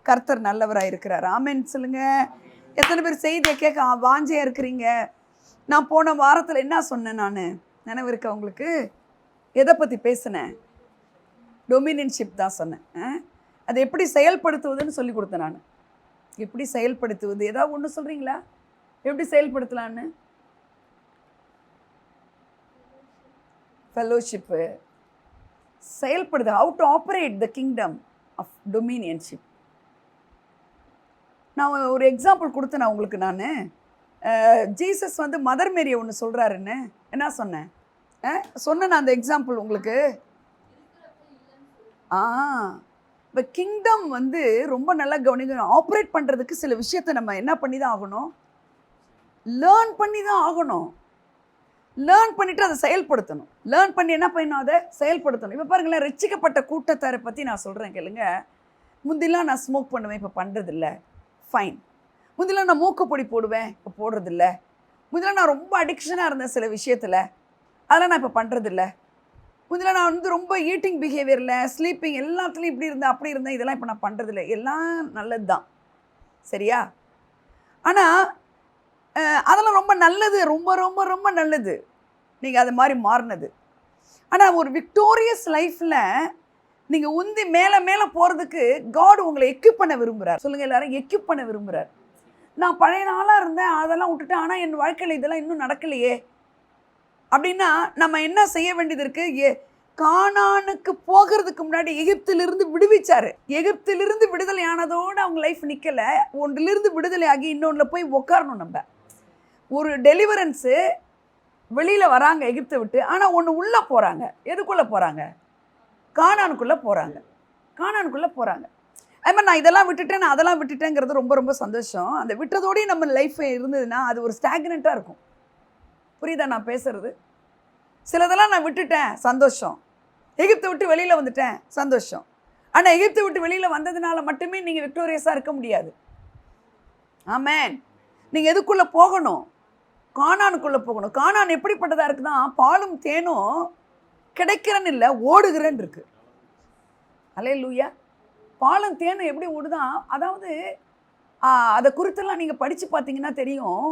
கர்த்தர் நல்லவராக இருக்கிறார். ஆமென் சொல்லுங்க. எத்தனை பேர் செய்தியை கேட்க வாஞ்சையாக இருக்கிறீங்க? நான் போன வாரத்தில் என்ன சொன்னேன்? நான் நினைவு இருக்கா உங்களுக்கு? எதை பற்றி பேசினேன்? டொமினியன்ஷிப் தான் சொன்னேன். அதை எப்படி செயல்படுத்துவதுன்னு சொல்லி கொடுத்தேன். நான் எப்படி செயல்படுத்துவது, ஏதாவது ஒன்று சொல்கிறீங்களா? எப்படி செயல்படுத்தலான்னு? ஃபெலோஷிப்பு செயல்படுது. How to operate the kingdom of dominionship. நான் ஒரு எக்ஸாம்பிள் கொடுத்தேன் நான் உங்களுக்கு. நான் ஜீசஸ் வந்து மதர் மேரியை ஒன்று சொல்கிறாருன்னு என்ன சொன்னேன்? சொன்னேன் நான் அந்த எக்ஸாம்பிள் உங்களுக்கு. இப்போ கிங்டம் வந்து ரொம்ப நல்லா கவனிக்கணும். ஆப்ரேட் பண்ணுறதுக்கு சில விஷயத்தை நம்ம என்ன பண்ணி தான் ஆகணும்? லேர்ன் பண்ணி தான் ஆகணும். லேர்ன் பண்ணிவிட்டு அதை செயல்படுத்தணும். லேர்ன் பண்ணி என்ன பண்ணணும்? அதை செயல்படுத்தணும். இப்போ பாருங்களேன், ரட்சிக்கப்பட்ட கூட்டத்தாரை பற்றி நான் சொல்கிறேன் கேளுங்க. முந்திலாம் நான் ஸ்மோக் பண்ணுவேன், இப்போ பண்ணுறதில்ல. ஃபைன். முந்திலாம் நான் மூக்குப்பொடி போடுவேன், இப்போ போடுறதில்ல. முந்திலாம் நான் ரொம்ப அடிக்ஷனாக இருந்தேன் சில விஷயத்தில், அதெல்லாம் நான் இப்போ பண்ணுறதில்ல. முதல்ல நான் வந்து ரொம்ப ஈட்டிங் பிஹேவியரில், ஸ்லீப்பிங் எல்லாத்துலேயும் இப்படி இருந்தேன் அப்படி இருந்தேன், இதெல்லாம் இப்போ நான் பண்ணுறதில்ல. எல்லாம் நல்லது தான், சரியா? ஆனால் அதெல்லாம் ரொம்ப நல்லது, ரொம்ப ரொம்ப ரொம்ப நல்லது நீங்கள் அது மாதிரி மாறினது. ஆனால் ஒரு விக்டோரியஸ் லைஃப்பில் நீங்கள் உந்தி மேலே மேலே போகிறதுக்கு காட் உங்களை எக்யூப் பண்ண விரும்புகிறார். சொல்லுங்கள் எல்லாரும், எக்யூப் பண்ண விரும்புகிறார். நான் பழைய நாளாக இருந்தேன், அதெல்லாம் விட்டுட்டேன், ஆனால் என் வாழ்க்கையில் இதெல்லாம் இன்னும் நடக்கலையே அப்படின்னா நம்ம என்ன செய்ய வேண்டியது இருக்குது? கானானுக்கு போகிறதுக்கு முன்னாடி எகிப்திலிருந்து விடுவிச்சார். எகிப்திலிருந்து விடுதலை ஆனதோடு அவங்க லைஃப் நிற்கலை. ஒன்றிலிருந்து விடுதலை ஆகி இன்னொன்றில் போய் உட்காரணும். நம்ம ஒரு டெலிவரன்ஸு வெளியில் வராங்க எகிப்தை விட்டு, ஆனால் ஒன்று உள்ளே போகிறாங்க. எதுக்குள்ளே போகிறாங்க? கானானுக்குள்ளே போகிறாங்க. கானானுக்குள்ளே போகிறாங்க. அது மாதிரி நான் இதெல்லாம் விட்டுட்டேன், நான் அதெல்லாம் விட்டுட்டேங்கிறது ரொம்ப ரொம்ப சந்தோஷம். அந்த விட்டதோடய நம்ம லைஃப் இருந்ததுன்னா அது ஒரு ஸ்டாக்னண்ட்டாக இருக்கும். புரியுதா நான் பேசுறது? சிலதெல்லாம் நான் விட்டுட்டேன், சந்தோஷம். எகிப்தை விட்டு வெளியில் வந்துட்டேன், சந்தோஷம். ஆனால் எகிப்தை விட்டு வெளியில் வந்ததுனால மட்டுமே நீங்கள் விக்டோரியஸாக இருக்க முடியாது. ஆமென். நீங்கள் எதுக்குள்ளே போகணும்? கானானுக்குள்ளே போகணும். கானான் எப்படிப்பட்டதாக இருக்குன்னா, பாலும் தேனும் கிடைக்கிறன்னு இல்லை, ஓடுகிறேன்னு இருக்கு. அல்லேலூயா. பாலும் தேனும் எப்படி ஓடுதான்? அதாவது அதை குறித்தெல்லாம் நீங்கள் படித்து பார்த்தீங்கன்னா தெரியும்.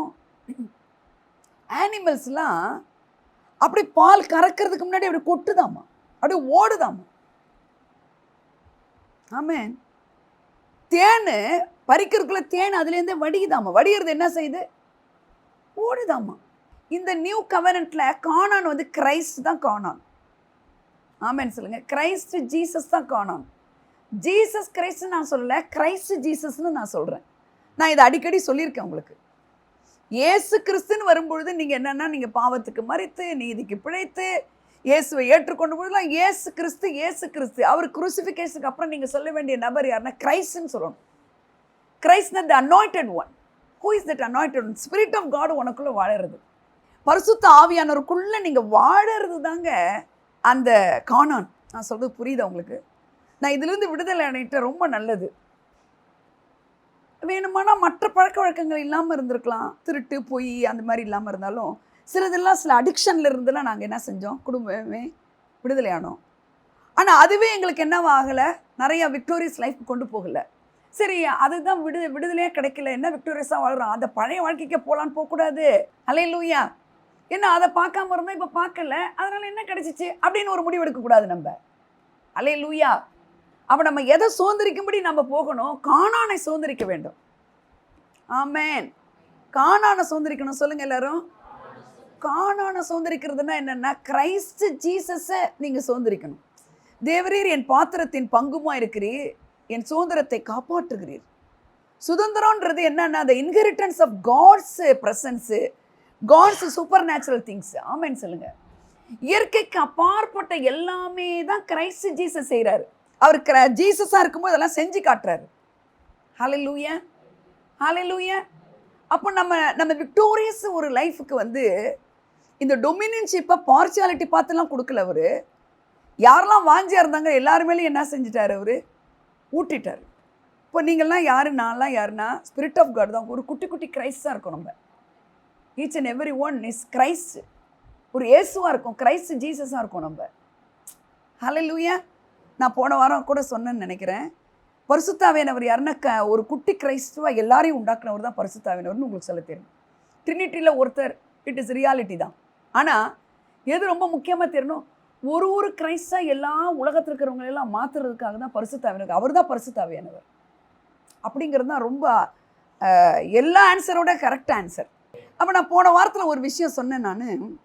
ஆனிமல்ஸ்லாம் அப்படி பால் கறக்கிறதுக்கு முன்னாடி அப்படி கொட்டுதாமா, அப்படி ஓடுதாமா. ஆமென். தேன் பறிக்கிறதுக்குள்ள தேன் அதுலேருந்தே வடியுதாமா. வடிகிறது என்ன செய்யுது? ஓடுதாமா. இந்த நியூ கவர்னன்ட்ல கானான் வந்து கிரைஸ்ட் தான் கானான். ஆமென் சொல்லுங்க. கிரைஸ்ட் ஜீசஸ் தான் கானான். ஜீசஸ் கிரைஸ்ட் நான் சொல்லலை, கிரைஸ்ட் ஜீசஸ்ன்னு நான் சொல்கிறேன். நான் இதை அடிக்கடி சொல்லியிருக்கேன் உங்களுக்கு. இயேசு கிறிஸ்துன்னு வரும்பொழுது நீங்கள் என்னென்னா, நீங்கள் பாவத்துக்கு மரித்து நீதிக்கு பிழைத்து இயேசுவை ஏற்றுக்கொண்டு பொழுதுலாம் இயேசு கிறிஸ்து இயேசு கிறிஸ்து. அவர் குருசிஃபிகேஷனுக்கு அப்புறம் நீங்கள் சொல்ல வேண்டிய நபர் யாருன்னா கிரைஸ்ட்னு சொல்லணும். கிரைஸ்ட்னா the anointed one. Who is that anointed one? Spirit of God உனக்குள்ளே வாழறது, பரிசுத்த ஆவியானவருக்குள்ளே நீங்கள் வாழறது தாங்க அந்த கானான். நான் சொல்கிறது புரியுதா உங்களுக்கு? நான் இதிலிருந்து விடுதலை அடையிட்ட ரொம்ப நல்லது. வேணுமானா மற்ற பழக்க வழக்கங்கள் இல்லாமல் இருந்திருக்கலாம், திருட்டு பொய் அந்த மாதிரி இல்லாமல் இருந்தாலும் சிலதெல்லாம் சில அடிக்ஷனில் இருந்தெல்லாம் நாங்கள் என்ன செஞ்சோம்? குடும்பமே விடுதலையானோம். ஆனால் அதுவே எங்களுக்கு என்னவா ஆகலை? நிறையா விக்டோரியஸ் லைஃப் கொண்டு போகலை. சரி, அதுதான் விடுதலையே கிடைக்கல, என்ன விக்டோரியஸாக வாழ்கிறோம், அந்த பழைய வாழ்க்கைக்கே போகலான்னு போகக்கூடாது. அல்லேலூயா. என்ன அதை பார்க்காம இருந்தோம், இப்போ பார்க்கல, அதனால் என்ன கிடைச்சிச்சு அப்படின்னு ஒரு முடிவு எடுக்கக்கூடாது நம்ம. அல்லேலூயா. அப்போ நம்ம எதை சுதந்திரிக்கும்படி நம்ம போகணும்? கானானை சுதந்திரிக்க வேண்டும். ஆமென். கானானை சுதந்திரிக்கணும். சொல்லுங்க எல்லாரும். கானானை சுதந்திரிக்கிறதுனா என்னென்னா, கிரைஸ்ட் ஜீசஸை நீங்கள் சுதந்திரிக்கணும். தேவரீர் என் பாத்திரத்தின் பங்குமா இருக்கிறீர், என் சுதந்திரத்தை காப்பாற்றுகிறீர். சுதந்திரன்றது என்னன்னா, the inheritance of God's presence, God's supernatural things. ஆமென் சொல்லுங்க. இயற்கைக்கு அப்பாற்பட்ட எல்லாமே தான் கிரைஸ்ட் ஜீசஸ் செய்கிறாரு. அவர் ஜீசஸாக இருக்கும்போது அதெல்லாம் செஞ்சு காட்டுறாரு. ஹல்லேலூயா, ஹல்லேலூயா. அப்போ நம்ம விக்டோரியஸ் ஒரு லைஃபுக்கு வந்து இந்த டொமினியன்ஷிப்பை பார்ஷியாலிட்டி பார்த்துலாம் கொடுக்கல. அவர் யாரெல்லாம் வாஞ்சியாக இருந்தாங்க எல்லாருமேலேயும் என்ன செஞ்சிட்டார்? அவர் ஊட்டிட்டார். இப்போ நீங்கள்லாம் யார், நான்லாம் யாருன்னா ஸ்பிரிட் ஆஃப் காட் தான். ஒரு குட்டி குட்டி கிரைஸ்டாக இருக்கும் நம்ம. Each and every one is Christ. ஒரு இயேசுவாக இருக்கும், கிரைஸ்ட் ஜீசஸாக இருக்கும் நம்ம. ஹல்லேலூயா. நான் போன வாரம் கூட சொன்னேன்னு நினைக்கிறேன். பரிசுத்தாவியானவர் யாருன்னா ஒரு குட்டி கிரைஸ்துவா எல்லாரையும் உண்டாக்குனவர் தான் பரிசுத்தாவியானவர்னு உங்களுக்கு சொல்ல தெரியும். ட்ரினிட்டியில் ஒருத்தர், இட் இஸ் ரியாலிட்டி தான். ஆனால் எது ரொம்ப முக்கியமாக தெரியணும், ஒரு கிரைஸ்டா எல்லா உலகத்தில் இருக்கிறவங்களெல்லாம் மாற்றுறதுக்காக தான் பரிசுத்தாவியானவர், அவர் தான் பரிசுத்தாவியானவர் அப்படிங்கிறது தான் ரொம்ப எல்லா ஆன்சரோட கரெக்ட் ஆன்சர். அப்போ நான் போன வாரத்தில் ஒரு விஷயம் சொன்னேன். நான்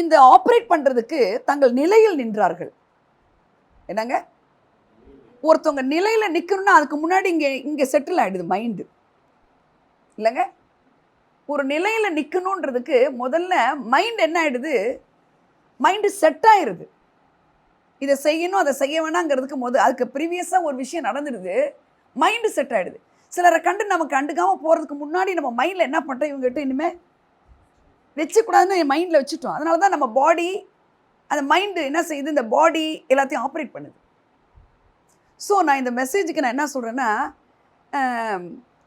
இந்த ஆப்ரேட் பண்ணுறதுக்கு தங்கள் நிலையில் நின்றார்கள். என்னங்க, ஒருத்தவங்க நிலையில் நிற்கணும்னா அதுக்கு முன்னாடி இங்கே செட்டில் ஆகிடுது மைண்டு இல்லைங்க. ஒரு நிலையில் நிற்கணுன்றதுக்கு முதல்ல மைண்ட் என்ன ஆகிடுது, மைண்டு செட் ஆகிடுது. இதை செய்யணும் அதை செய்ய வேணாங்கிறதுக்கு அதுக்கு ப்ரீவியஸாக ஒரு விஷயம் நடந்துடுது, மைண்டு செட் ஆகிடுது. சிலரை கண்டு நம்ம கண்டுக்காமல் போகிறதுக்கு முன்னாடி நம்ம மைண்டில் என்ன பண்ணுறோம், இவங்ககிட்ட இனிமேல் வச்சுக்கூடாதுன்னு என் மைண்டில் வச்சுட்டோம். அதனால தான் நம்ம பாடி, அந்த மைண்டு என்ன செய்யுது, இந்த பாடி எல்லாத்தையும் ஆப்ரேட் பண்ணுது. ஸோ நான் இந்த மெசேஜுக்கு நான் என்ன சொல்கிறேன்னா,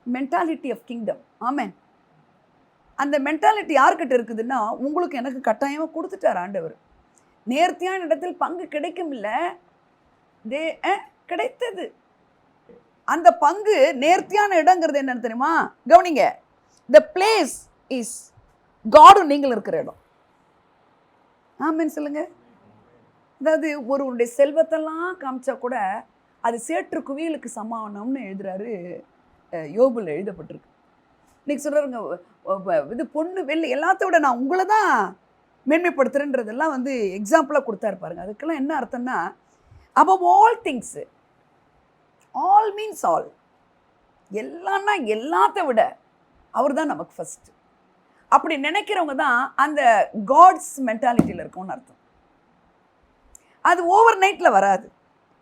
மென்டாலிட்டி ஆஃப் கிங்டம். ஆமேன். அந்த மென்டாலிட்டி யார்கிட்ட இருக்குதுன்னா, உங்களுக்கு எனக்கு கட்டாயமாக கொடுத்துட்டார் ஆண்டவர். நேர்த்தியான இடத்தில் பங்கு கிடைக்கும் இல்லை, கிடைத்தது. அந்த பங்கு நேர்த்தியான இடங்கிறது என்னன்னு தெரியுமா? கவனிங்க, த பிளேஸ் இஸ் காடும் நீங்கள் இருக்கிற இடம். ஆமேன்னு சொல்லுங்க. அதாவது ஒருவருடைய செல்வத்தெல்லாம் காமிச்சா கூட அது சேற்று குவியலுக்கு சமானம்னு எழுதுறாரு, யோபுல எழுதப்பட்டிருக்கு. இன்னைக்கு சொல்றாருங்க, இது பொண்ணு வெள்ளி எல்லாத்த விட நான் உங்களை தான் மேன்மைப்படுத்துறேன்றதெல்லாம் எக்ஸாம்பிளாக கொடுத்தாரு பாருங்க. அதுக்கெல்லாம் என்ன அர்த்தம்னா, above all things, all means all, எல்லாம்னா எல்லாத்த விட அவர் தான் நமக்கு ஃபஸ்ட்டு. அப்படி நினைக்கிறவங்க தான் அந்த காட்ஸ் மென்டாலிட்டியில் இருக்கும்னு அர்த்தம். அது ஓவர் நைட்டில் வராது,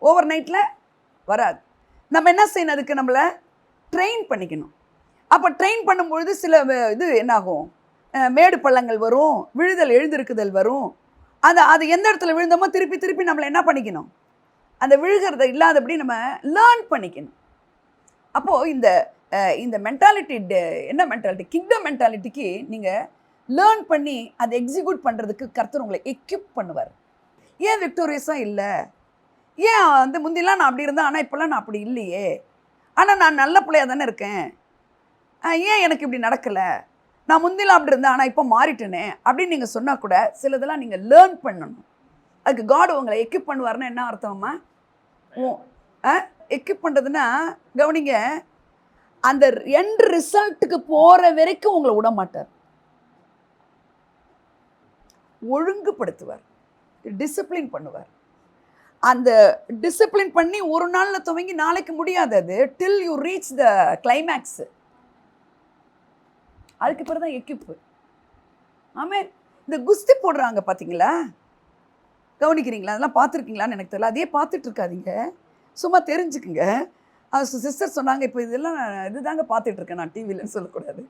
ஓவர் நைட்டில் வராது. நம்ம என்ன செய்யணும், அதுக்கு நம்மளை ட்ரெயின் பண்ணிக்கணும். அப்போ ட்ரெயின் பண்ணும்பொழுது சில இது என்னாகும், மேடு பள்ளங்கள் வரும், விழுதல் எழுந்திருக்குதல் வரும். அது எந்த இடத்துல விழுந்தோமோ திருப்பி திருப்பி நம்மளை என்ன பண்ணிக்கணும், அந்த விழுகிறத இல்லாதபடி நம்ம லேர்ன் பண்ணிக்கணும். அப்போது இந்த மென்டாலிட்டி என்ன மென்டாலிட்டி, கிங்டம் மென்டாலிட்டிக்கு நீங்கள் லேர்ன் பண்ணி அதை எக்ஸிக்யூட் பண்ணுறதுக்கு கர்த்தர் உங்களை எக்யூப் பண்ணுவார். ஏன் விக்டோரியஸாக இல்லை, ஏன் முந்திலாம் நான் அப்படி இருந்தேன் ஆனால் இப்போல்லாம் நான் அப்படி இல்லையே, ஆனால் நான் நல்ல பிள்ளையாக தானே இருக்கேன், ஏன் எனக்கு இப்படி நடக்கலை, நான் முந்திலாம் அப்படி இருந்தேன் ஆனால் இப்போ மாறிட்டேனே அப்படின்னு நீங்கள் சொன்னால் கூட சிலதெல்லாம் நீங்கள் லேர்ன் பண்ணணும். அதுக்கு காட் உங்களை எக்யூப் பண்ணுவார்னா என்ன அர்த்தமா? எக்யூப் பண்ணுறதுன்னா கவனிங்க, அந்த எண்ட் ரிசல்ட்டுக்கு போகிற வரைக்கும் உங்களை விட மாட்டார், ஒழுங்குபடுத்துவார், டிசிப்ளின் பண்ணுவார். அந்த டிசிப்ளின் பண்ணி ஒரு நாளில் துவங்கி நாளைக்கு முடியாது, அது டில் யூ ரீச் த கிளைமேக்ஸ். அதுக்கு பிறகு தான் எக்யூப்பு. ஆமாம். இந்த குஸ்தி போடுறாங்க பார்த்தீங்களா, கவனிக்கிறீங்களா? அதெல்லாம் பார்த்துருக்கீங்களான்னு எனக்கு தெரியல. அதே பார்த்துட்டு இருக்காதீங்க, சும்மா தெரிஞ்சுக்குங்க. சிஸ்டர் சொன்னாங்க, இப்போ இதெல்லாம் இதுதாங்க பார்த்துட்ருக்கேன் நான் டிவிலன்னு சொல்லக்கூடாது.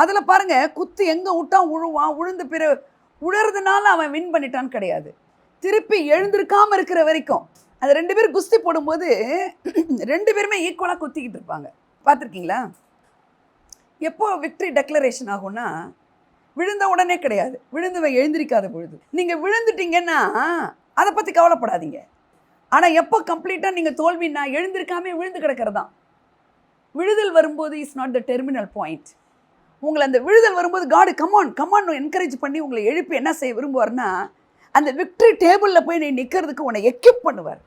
அதில் பாருங்கள், குத்து எங்கே விட்டான் உழுவான், உழுந்த பிறகு உழறதுனால அவன் வின் பண்ணிட்டான்னு கிடையாது, திருப்பி எழுந்திருக்காமல் இருக்கிற வரைக்கும். அது 2 பேர் குஸ்தி போடும்போது 2 பேருமே ஈக்குவலாக குத்திக்கிட்டு இருப்பாங்க, பார்த்துருக்கீங்களா? எப்போ விக்ட்ரி டெக்ளரேஷன் ஆகும்னா, விழுந்த உடனே கிடையாது, விழுந்தவன் எழுந்திருக்காத பொழுது. நீங்கள் விழுந்துட்டீங்கன்னா அதை பற்றி கவலைப்படாதீங்க. ஆனால் எப்போ கம்ப்ளீட்டாக நீங்கள் தோல்வின்னா எழுந்திருக்காமே விழுந்து கிடக்கிறதான். விழுதல் வரும்போது is not the terminal point. உங்களை அந்த விழுதல் வரும்போது காடு கமான் என்கரேஜ் பண்ணி உங்களை எழுப்பி என்ன செய்ய விரும்புவார்னா, அந்த விக்ட்ரி டேபிளில் போய் நீ நிற்கிறதுக்கு உன்னை எக்யூப் பண்ணுவார்.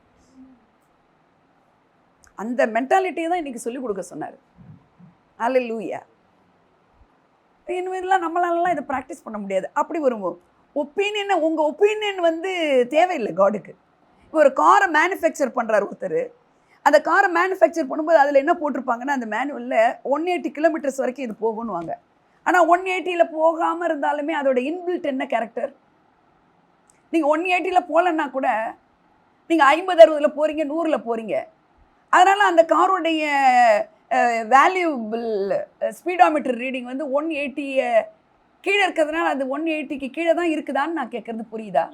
அந்த மென்டாலிட்டியை தான் இன்றைக்கி சொல்லிக் கொடுக்க சொன்னார். அல்லேலூயா. இனிமேலாம் நம்மளாலலாம் இதை ப்ராக்டிஸ் பண்ண முடியாது. அப்படி வருவோம் ஒப்பீனியனை, உங்கள் ஒப்பீனியன் தேவையில்லை காடுக்கு. இப்போ ஒரு காரை மேனுஃபேக்சர் பண்ணுறாரு ஒருத்தர், அந்த காரை மேனுஃபேக்சர் பண்ணும்போது அதில் என்ன போட்டிருப்பாங்கன்னா, அந்த மேனுவலில் 180 கிலோமீட்டர்ஸ் வரைக்கும் இது போகணுவாங்க. ஆனால் 180ல் போகாமல் இருந்தாலுமே அதோட இன்பில்ட் என்ன கேரக்டர், நீங்கள் 180ல் போகலன்னா கூட நீங்கள் 50-60ல் போகிறீங்க, 100ல் போகிறீங்க. அதனால் அந்த காரோடைய வேல்யூபிள் ஸ்பீடாமீட்டர் ரீடிங் 180 கீழே இருக்கிறதுனால அது 180க்கு கீழே தான் இருக்குதான்னு நான் கேட்குறது புரியுதா?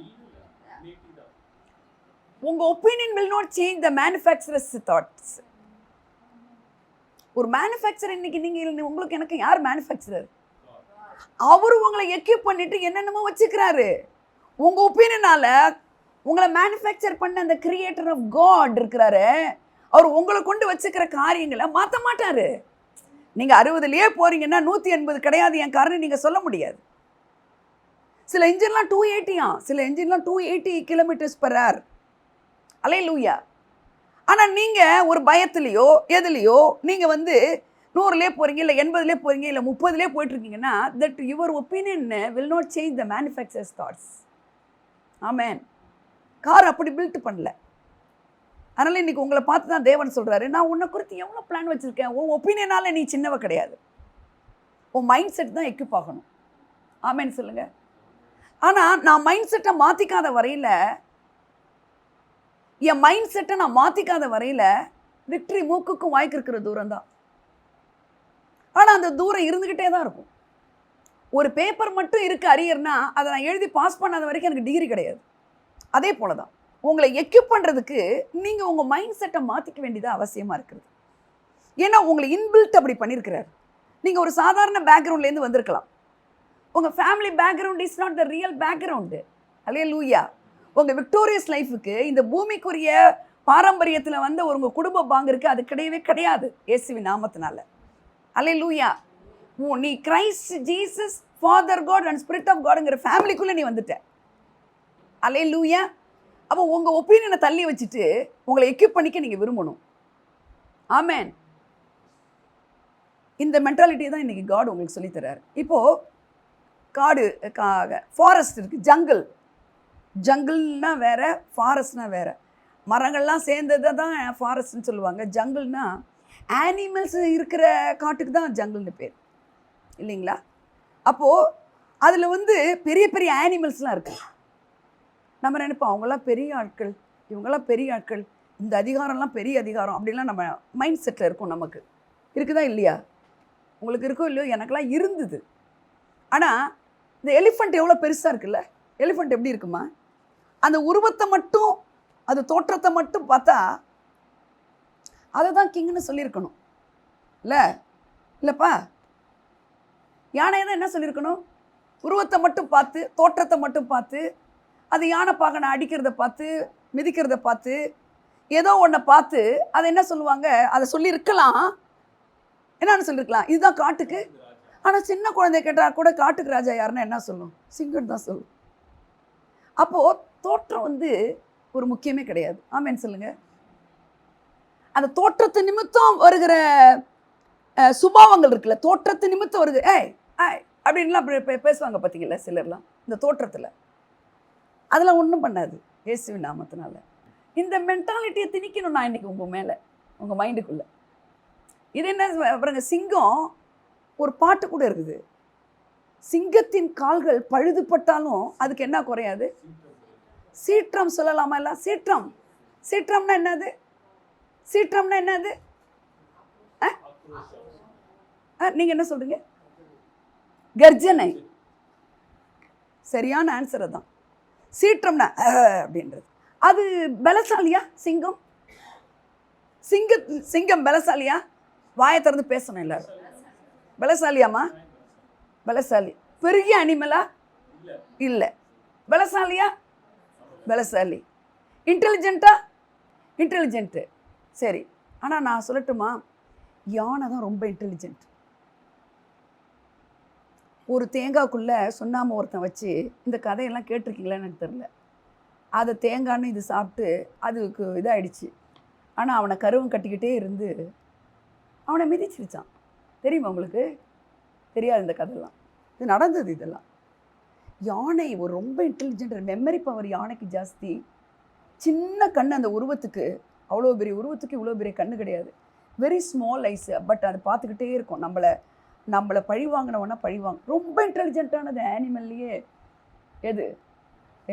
உங்கள் opinion will not change the manufacturer's thoughts. ஒரு மேனுஃபேக்சர் இன்னைக்கு நீங்கள் உங்களுக்கு எனக்கு யார் மேனுஃபேக்சரர்? அவரு உங்களை எக்யூப் பண்ணிட்டு என்னென்னமோ வச்சுக்கிறாரு. உங்கள் ஒப்பீனியனால உங்களை மேனுஃபேக்சர் பண்ண அந்த கிரியேட்டர் ஆஃப் காட் இருக்கிறாரு, அவர் உங்களை கொண்டு வச்சுக்கிற காரியங்களை மாற்ற மாட்டார். நீங்கள் 60லேயே போகிறீங்கன்னா 180 கிடையாது என் காரணம் நீங்கள் சொல்ல முடியாது. சில இன்ஜின்லாம் 280, சில இன்ஜின்லாம் 280 km/h. அல்லேலூயா. ஆனால் நீங்கள் ஒரு பயத்துலேயோ எதுலேயோ நீங்கள் 100லே போகிறீங்க, இல்லை 80லே போகிறீங்க, இல்லை 30லே போயிட்டுருக்கீங்கன்னா, that your opinion will not change the manufacturers thoughts. Amen. Car அப்படி பில்ட் பண்ணல. அதனால் இன்றைக்கி உங்களை பார்த்து தான் தேவன் சொல்கிறாரு, நான் உன்னை குறித்து எவ்வளோ பிளான் வச்சுருக்கேன். உன் ஒப்பீனியனால நீ சின்னவ கிடையாது. உன் மைண்ட் செட் தான் எக்யூப் ஆகணும். ஆமேன்னு சொல்லுங்கள். ஆனால் நான் மைண்ட் செட்டை மாற்றிக்காத வரையில், என் மைண்ட் செட்டை நான் மாற்றிக்காத வரையில் விக்ட்ரி மூக்குக்கும் வாய்க்கு இருக்கிற தூரம் தான். ஆனால் அந்த தூரம் இருந்துக்கிட்டே தான் இருக்கும். ஒரு பேப்பர் மட்டும் இருக்குது அரியர்னா, அதை நான் எழுதி பாஸ் பண்ணாத வரைக்கும் எனக்கு டிகிரி கிடையாது. அதே போல தான் உங்களை எக்யூப் பண்ணுறதுக்கு நீங்கள் உங்கள் மைண்ட் செட்டை மாற்றிக்க வேண்டியது அவசியமாக இருக்குது. ஏன்னா உங்களை இன்பில்ட் அப்படி பண்ணியிருக்கிறார். நீங்கள் ஒரு சாதாரண பேக்ரவுண்ட்லேருந்து வந்திருக்கலாம். உங்கள் family background is not the real background. Hallelujah. உங்கள் விக்டோரியஸ் லைஃபுக்கு இந்த பூமிக்குரிய பாரம்பரியத்தில் உங்கள் குடும்ப பாங்கிற்கு அது கிடையவே கிடையாது இயேசுவின் நாமத்தினால. அல்லேலூயா. நீ Christ Jesus Father God and Spirit of காடுங்கிற ஃபேமிலிக்குள்ளே நீ வந்துட்ட. அல்லேலூயா. அப்போ உங்கள் ஒப்பீனியனை தள்ளி வச்சுட்டு உங்களை எக்யூப் பண்ணிக்க நீங்கள் விரும்பணும். ஆமேன். இந்த மென்டாலிட்டியை தான் இன்றைக்கி காட் உங்களுக்கு சொல்லித்தராரு. இப்போது காடு ஃபாரஸ்ட் இருக்குது, ஜங்கிள்னா வேறு, ஃபாரஸ்ட்னா வேறு. மரங்கள்லாம் சேர்ந்ததை தான் ஃபாரஸ்ட்னு சொல்லுவாங்க. ஜங்கிள்னா ஆனிமல்ஸ் இருக்கிற காட்டுக்கு தான் ஜங்கிள்னு பேர், இல்லைங்களா? அப்போது அதில் பெரிய பெரிய ஆனிமல்ஸ்லாம் இருக்குது. நம்ம நினைப்போம் அவங்களாம் பெரிய ஆட்கள், இவங்கெல்லாம் பெரிய ஆட்கள், இந்த அதிகாரம்லாம் பெரிய அதிகாரம் அப்படிலாம் நம்ம மைண்ட் செட்டில் இருக்கும். நமக்கு இருக்குதா இல்லையா? உங்களுக்கு இருக்கோ இல்லையோ, எனக்கெல்லாம் இருந்தது. ஆனால் இந்த எலிஃபண்ட் எவ்வளோ பெருசாக இருக்குல்ல, எலிஃபண்ட் எப்படி இருக்குமா? அந்த உருவத்தை மட்டும், அது தோற்றத்தை மட்டும் பார்த்தா அதை தான் கிங்குன்னு சொல்லியிருக்கணும் இல்லைப்பா? யானையை தான் என்ன சொல்லியிருக்கணும்? உருவத்தை மட்டும் பார்த்து, தோற்றத்தை மட்டும் பார்த்து, அது யானை பாகனை அடிக்கிறத பார்த்து, மிதிக்கிறத பார்த்து, ஏதோ ஒன்றை பார்த்து அதை என்ன சொல்லுவாங்க? அதை சொல்லியிருக்கலாம். என்னன்னு சொல்லியிருக்கலாம், இதுதான் காட்டுக்கு. ஆனால் சின்ன குழந்தை கேட்டால் கூட காட்டுக்கு ராஜா யாருன்னா என்ன சொல்லும்? சிங்கம் தான் சொல்லும். அப்போது தோற்றம் ஒரு முக்கியமே கிடையாது. ஆமேன்னு சொல்லுங்கள். அந்த தோற்றத்து நிமித்தம் வருகிற சுபாவங்கள் இருக்குல்ல, தோற்றத்து நிமித்தம் வருது அப்படின்லாம் பேசுவாங்க பார்த்தீங்களா சிலர்லாம். இந்த தோற்றத்தில் அதெல்லாம் ஒன்றும் பண்ணாது இயேசுவின் நாமத்தினால. இந்த மென்டாலிட்டியை திணிக்கணும் நான் இன்றைக்கி உங்கள் மேலே, உங்கள் மைண்டுக்குள்ளே. இது என்ன பாருங்க, சிங்கம் ஒரு பாட்டு கூட இருக்குது. சிங்கத்தின் கால்கள் பழுதுபட்டாலும் அதுக்கு என்ன குறையாது? சீற்றம் சொல்லலாமா? இல்லை சீற்றம். சீற்றம்னா என்னது? சீற்றம்னா என்னது? நீங்கள் என்ன சொல்கிறீங்க? கர்ஜனை. சரியான ஆன்சரை தான். சீற்றம்னா அப்படின்றது. அது பலசாலியா? சிங்கம் சிங்கம் பலசாலியா? வாயை திறந்து பேசணும் எல்லாரும். பலசாலியாமா? பலசாலி. பெரிய அனிமலா? இல்லை. பலசாலியா? பலசாலி. இன்டெலிஜென்ட்டா? இன்டெலிஜென்ட்டு. சரி. ஆனால் நான் சொல்லட்டுமா, யானை தான் ரொம்ப இன்டெலிஜென்ட். ஒரு தேங்காய்க்குள்ளே சுண்ணாம்பு ஒருத்தன் வச்சு, இந்த கதையெல்லாம் கேட்டிருக்கீங்களான்னு எனக்கு தெரில, அதை தேங்காய்னு இது சாப்பிட்டு அதுக்கு இதாகிடுச்சு. ஆனால் அவனை கருவம் கட்டிக்கிட்டே இருந்து அவனை மிதிச்சிருச்சான். தெரியுமா உங்களுக்கு? தெரியாது இந்த கதையெல்லாம். இது நடந்தது. இதெல்லாம் யானை ஒரு ரொம்ப இன்டெலிஜென்ட், மெமரி பவர் யானைக்கு ஜாஸ்தி. சின்ன கண் அந்த உருவத்துக்கு, அவ்வளோ பெரிய உருவத்துக்கு இவ்வளோ பெரிய கண்ணு கிடையாது. Very small ice. பட் அது பார்த்துக்கிட்டே இருக்கும். நம்மளை பழி வாங்கினவனா பழிவாங்க. ரொம்ப இன்டெலிஜென்ட்டானது ஆனிமல்லையே எது?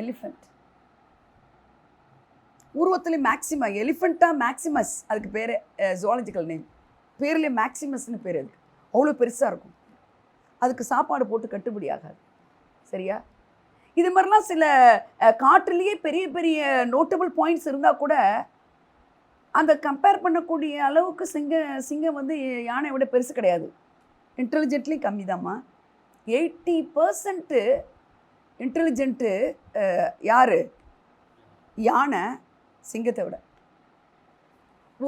எலிஃபண்ட். உருவத்துலேயே மேக்சிமா. எலிஃபண்ட்டா மேக்சிமஸ் அதுக்கு பேர், ஜுவாலஜிக்கல் நேம். பேர்லேயே மேக்சிமஸ்னு பேர். அதுக்கு அவ்வளோ பெருசாக இருக்கும். அதுக்கு சாப்பாடு போட்டு கட்டுப்படி ஆகாது. சரியா? இது மாதிரிலாம் சில காட்டுலேயே பெரிய பெரிய நோட்டபிள் பாயிண்ட்ஸ் இருந்தால் கூட அந்த கம்பேர் பண்ணக்கூடிய அளவுக்கு சிங்கம் யானை விட பெருசு கிடையாது. இன்டெலிஜென்ட்லி கம்மி தாம்மா. 80% இன்டெலிஜென்ட்டு யார்? யானை சிங்கத்தை விட.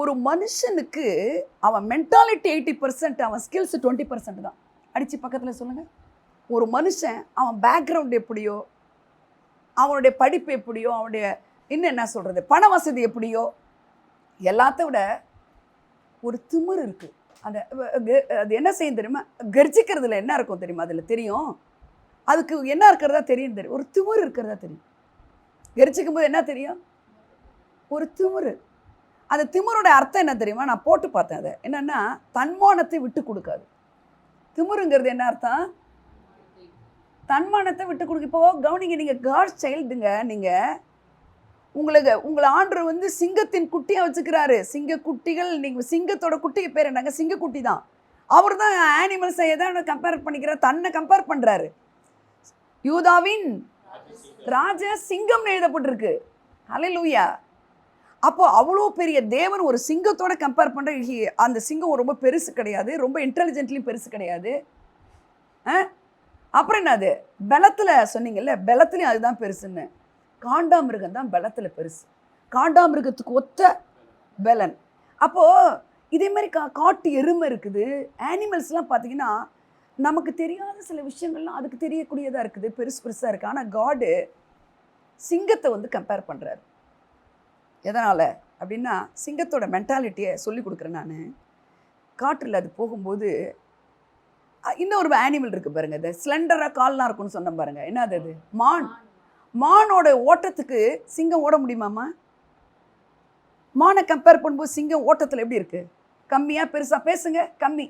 ஒரு மனுஷனுக்கு அவன் மென்டாலிட்டி 80%, அவன் ஸ்கில்ஸ் 20% தான். அடித்து பக்கத்தில் சொல்லுங்கள். ஒரு மனுஷன் அவன் பேக்ரவுண்ட் எப்படியோ, அவனுடைய படிப்பு எப்படியோ, அவனுடைய இன்னும் என்ன சொல்கிறது, பண வசதி எப்படியோ, எல்லாத்த விட ஒரு திமிர் இருக்குது. அந்த அது என்ன செய்யும் தெரியுமா? கர்ஜிக்கிறதுல என்ன இருக்கும் தெரியுமா? அதில் தெரியும், அதுக்கு என்ன இருக்கிறதா தெரியும். ஒரு திமிர் இருக்கிறதா தெரியும். கர்ஜிக்கும் போது என்ன தெரியும்? ஒரு திமிர். அந்த திமிரோட அர்த்தம் என்ன தெரியுமா? நான் போட்டு பார்த்தேன். அதை என்னென்னா, தன்மானத்தை விட்டு கொடுக்காது. திமிருங்கிறது என்ன அர்த்தம்? தன்மானத்தை விட்டு கொடுக்க. இப்போ கவனிங்க, நீங்கள் காட் சைல்டுங்க. நீங்கள் உங்களை ஆண்டவர் வந்து சிங்கத்தின் குட்டியாக வச்சுக்கிறாரு. சிங்க குட்டிகள், நீங்கள் சிங்கத்தோட குட்டிக்கு பேர் என்னங்க? சிங்கக்குட்டி தான். அவர் தான் ஆனிமல்ஸை எதாவது கம்பேர் பண்ணிக்கிறார், தன்னை கம்பேர் பண்ணுறாரு. யூதாவின் ராஜ சிங்கம்னு எழுதப்பட்டிருக்கு. ஹல்லேலூயா. அப்போ அவ்வளோ பெரிய தேவன் ஒரு சிங்கத்தோட கம்பேர் பண்ணுற. அந்த சிங்கம் ரொம்ப பெருசு கிடையாது, ரொம்ப இன்டெலிஜென்ட்லியும் பெருசு கிடையாது. அப்புறம் என்னது? பலத்தில் சொன்னீங்கல்ல, பலத்துலேயும் அதுதான் பெருசுன்னு. காண்டாமிருகம் தான் பலத்தில் பெருசு. காண்டாமிருகத்துக்கு ஒத்த பலன். அப்போது இதே மாதிரி காட்டு எருமை இருக்குது. ஆனிமல்ஸ்லாம் பார்த்தீங்கன்னா நமக்கு தெரியாத சில விஷயங்கள்லாம் அதுக்கு தெரியக்கூடியதாக இருக்குது, பெருசு பெருசாக இருக்குது. ஆனால் காடு சிங்கத்தை வந்து கம்பேர் பண்ணுறாரு. எதனால் அப்படின்னா, சிங்கத்தோட மென்டாலிட்டியை சொல்லி கொடுக்குறேன் நான். காற்றில் அது போகும்போது இன்னொரு ஆனிமல் இருக்குது பாருங்கள், அது ஸ்லெண்டராக கால்லாம் இருக்குன்னு சொன்ன பாருங்கள். என்ன அது? மான். மானோட ஓட்டத்துக்கு சிங்கம் ஓட முடியுமாம்மா? மானை கம்பேர் பண்ணும்போது சிங்கம் ஓட்டத்தில் எப்படி இருக்குது? கம்மியாக பெருசாக? பேசுங்க. கம்மி.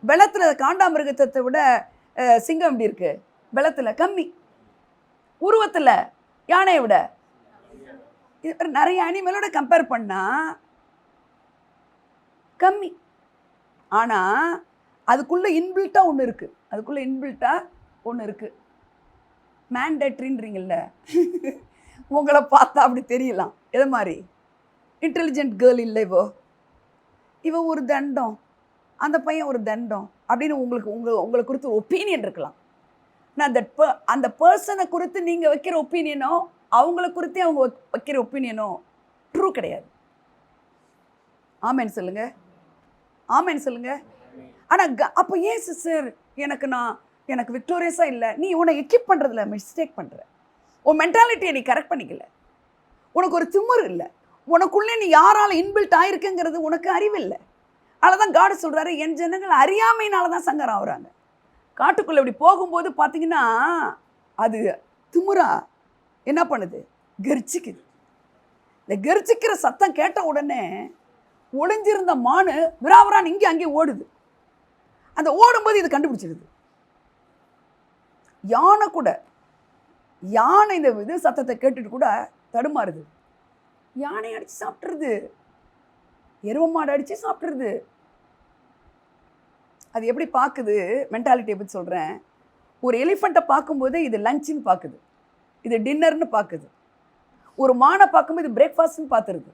பலத்தில் காண்டாமிருகத்தை விட சிங்கம் எப்படி இருக்குது? பலத்தில் கம்மி. உருவத்தில் யானையை விட நிறைய அனிமலோட கம்பேர் பண்ணால் கம்மி. ஆனால் அதுக்குள்ளே இன்பில்ட்டாக ஒன்று இருக்குது. அதுக்குள்ளே இன்பில்ட்டாக ஒன்று இருக்குது. மேண்டேட்ரின்றீங்கள்ல, உங்களை பார்த்தா அப்படி தெரியலாம். எது மாதிரி? இன்டெலிஜென்ட் கேர்ள் இல்லை இவ ஒரு தண்டம், அந்த பையன் ஒரு தண்டம் அப்படின்னு உங்களை குறித்து ஒப்பீனியன் இருக்கலாம். நான் அந்த பர்சனை குறித்து நீங்கள் வைக்கிற ஒப்பீனியனோ, அவங்கள குறித்தே அவங்க வைக்கிற ஒப்பீனியனோ ட்ரூ கிடையாது. ஆமேன்னு சொல்லுங்க. ஆமேன்னு சொல்லுங்க. ஆனால் அப்போ ஏன் சிஸ்டர் எனக்கு விக்டோரியஸாக இல்லை? நீ உன்னை எக்யூப் பண்ணுறதுல மிஸ்டேக் பண்ணுற. உன் மென்டாலிட்டியை நீ கரெக்ட் பண்ணிக்கல. உனக்கு ஒரு திமிர் இல்லை. உனக்குள்ளே நீ யாரால் இன்பில்ட் ஆகிருக்குங்கிறது உனக்கு அறிவில்லை. அதனால்தான் காடு சொல்கிறாரு, என் ஜனங்கள் அறியாமையினால தான் சங்கரம் ஆகுறாங்க. காட்டுக்குள்ளே இப்படி போகும்போது பார்த்தீங்கன்னா அது திமிரா என்ன பண்ணுது? கர்ஜிக்குது. இந்த கர்ஜிக்கிற சத்தம் கேட்ட உடனே ஒளிஞ்சிருந்த மானு விராவரான் இங்கே அங்கே ஓடுது. அந்த ஓடும்போது இது கண்டுபிடிச்சிடுது. யானை கூட, யானை இந்த இது சத்தத்தை கேட்டுட்டு கூட தடுமாறுது. யானை அடித்து சாப்பிட்ருது, எருவ மாடு அடித்து சாப்பிட்ருது. அது எப்படி பார்க்குது? மென்டாலிட்டியை பற்றி சொல்கிறேன். ஒரு எலிஃபண்ட்டை பார்க்கும்போது இது லஞ்சுன்னு பார்க்குது, இது டின்னர்னு பார்க்குது. ஒரு மானை பார்க்கும்போது இது பிரேக்ஃபாஸ்ட்னு பார்த்துருது.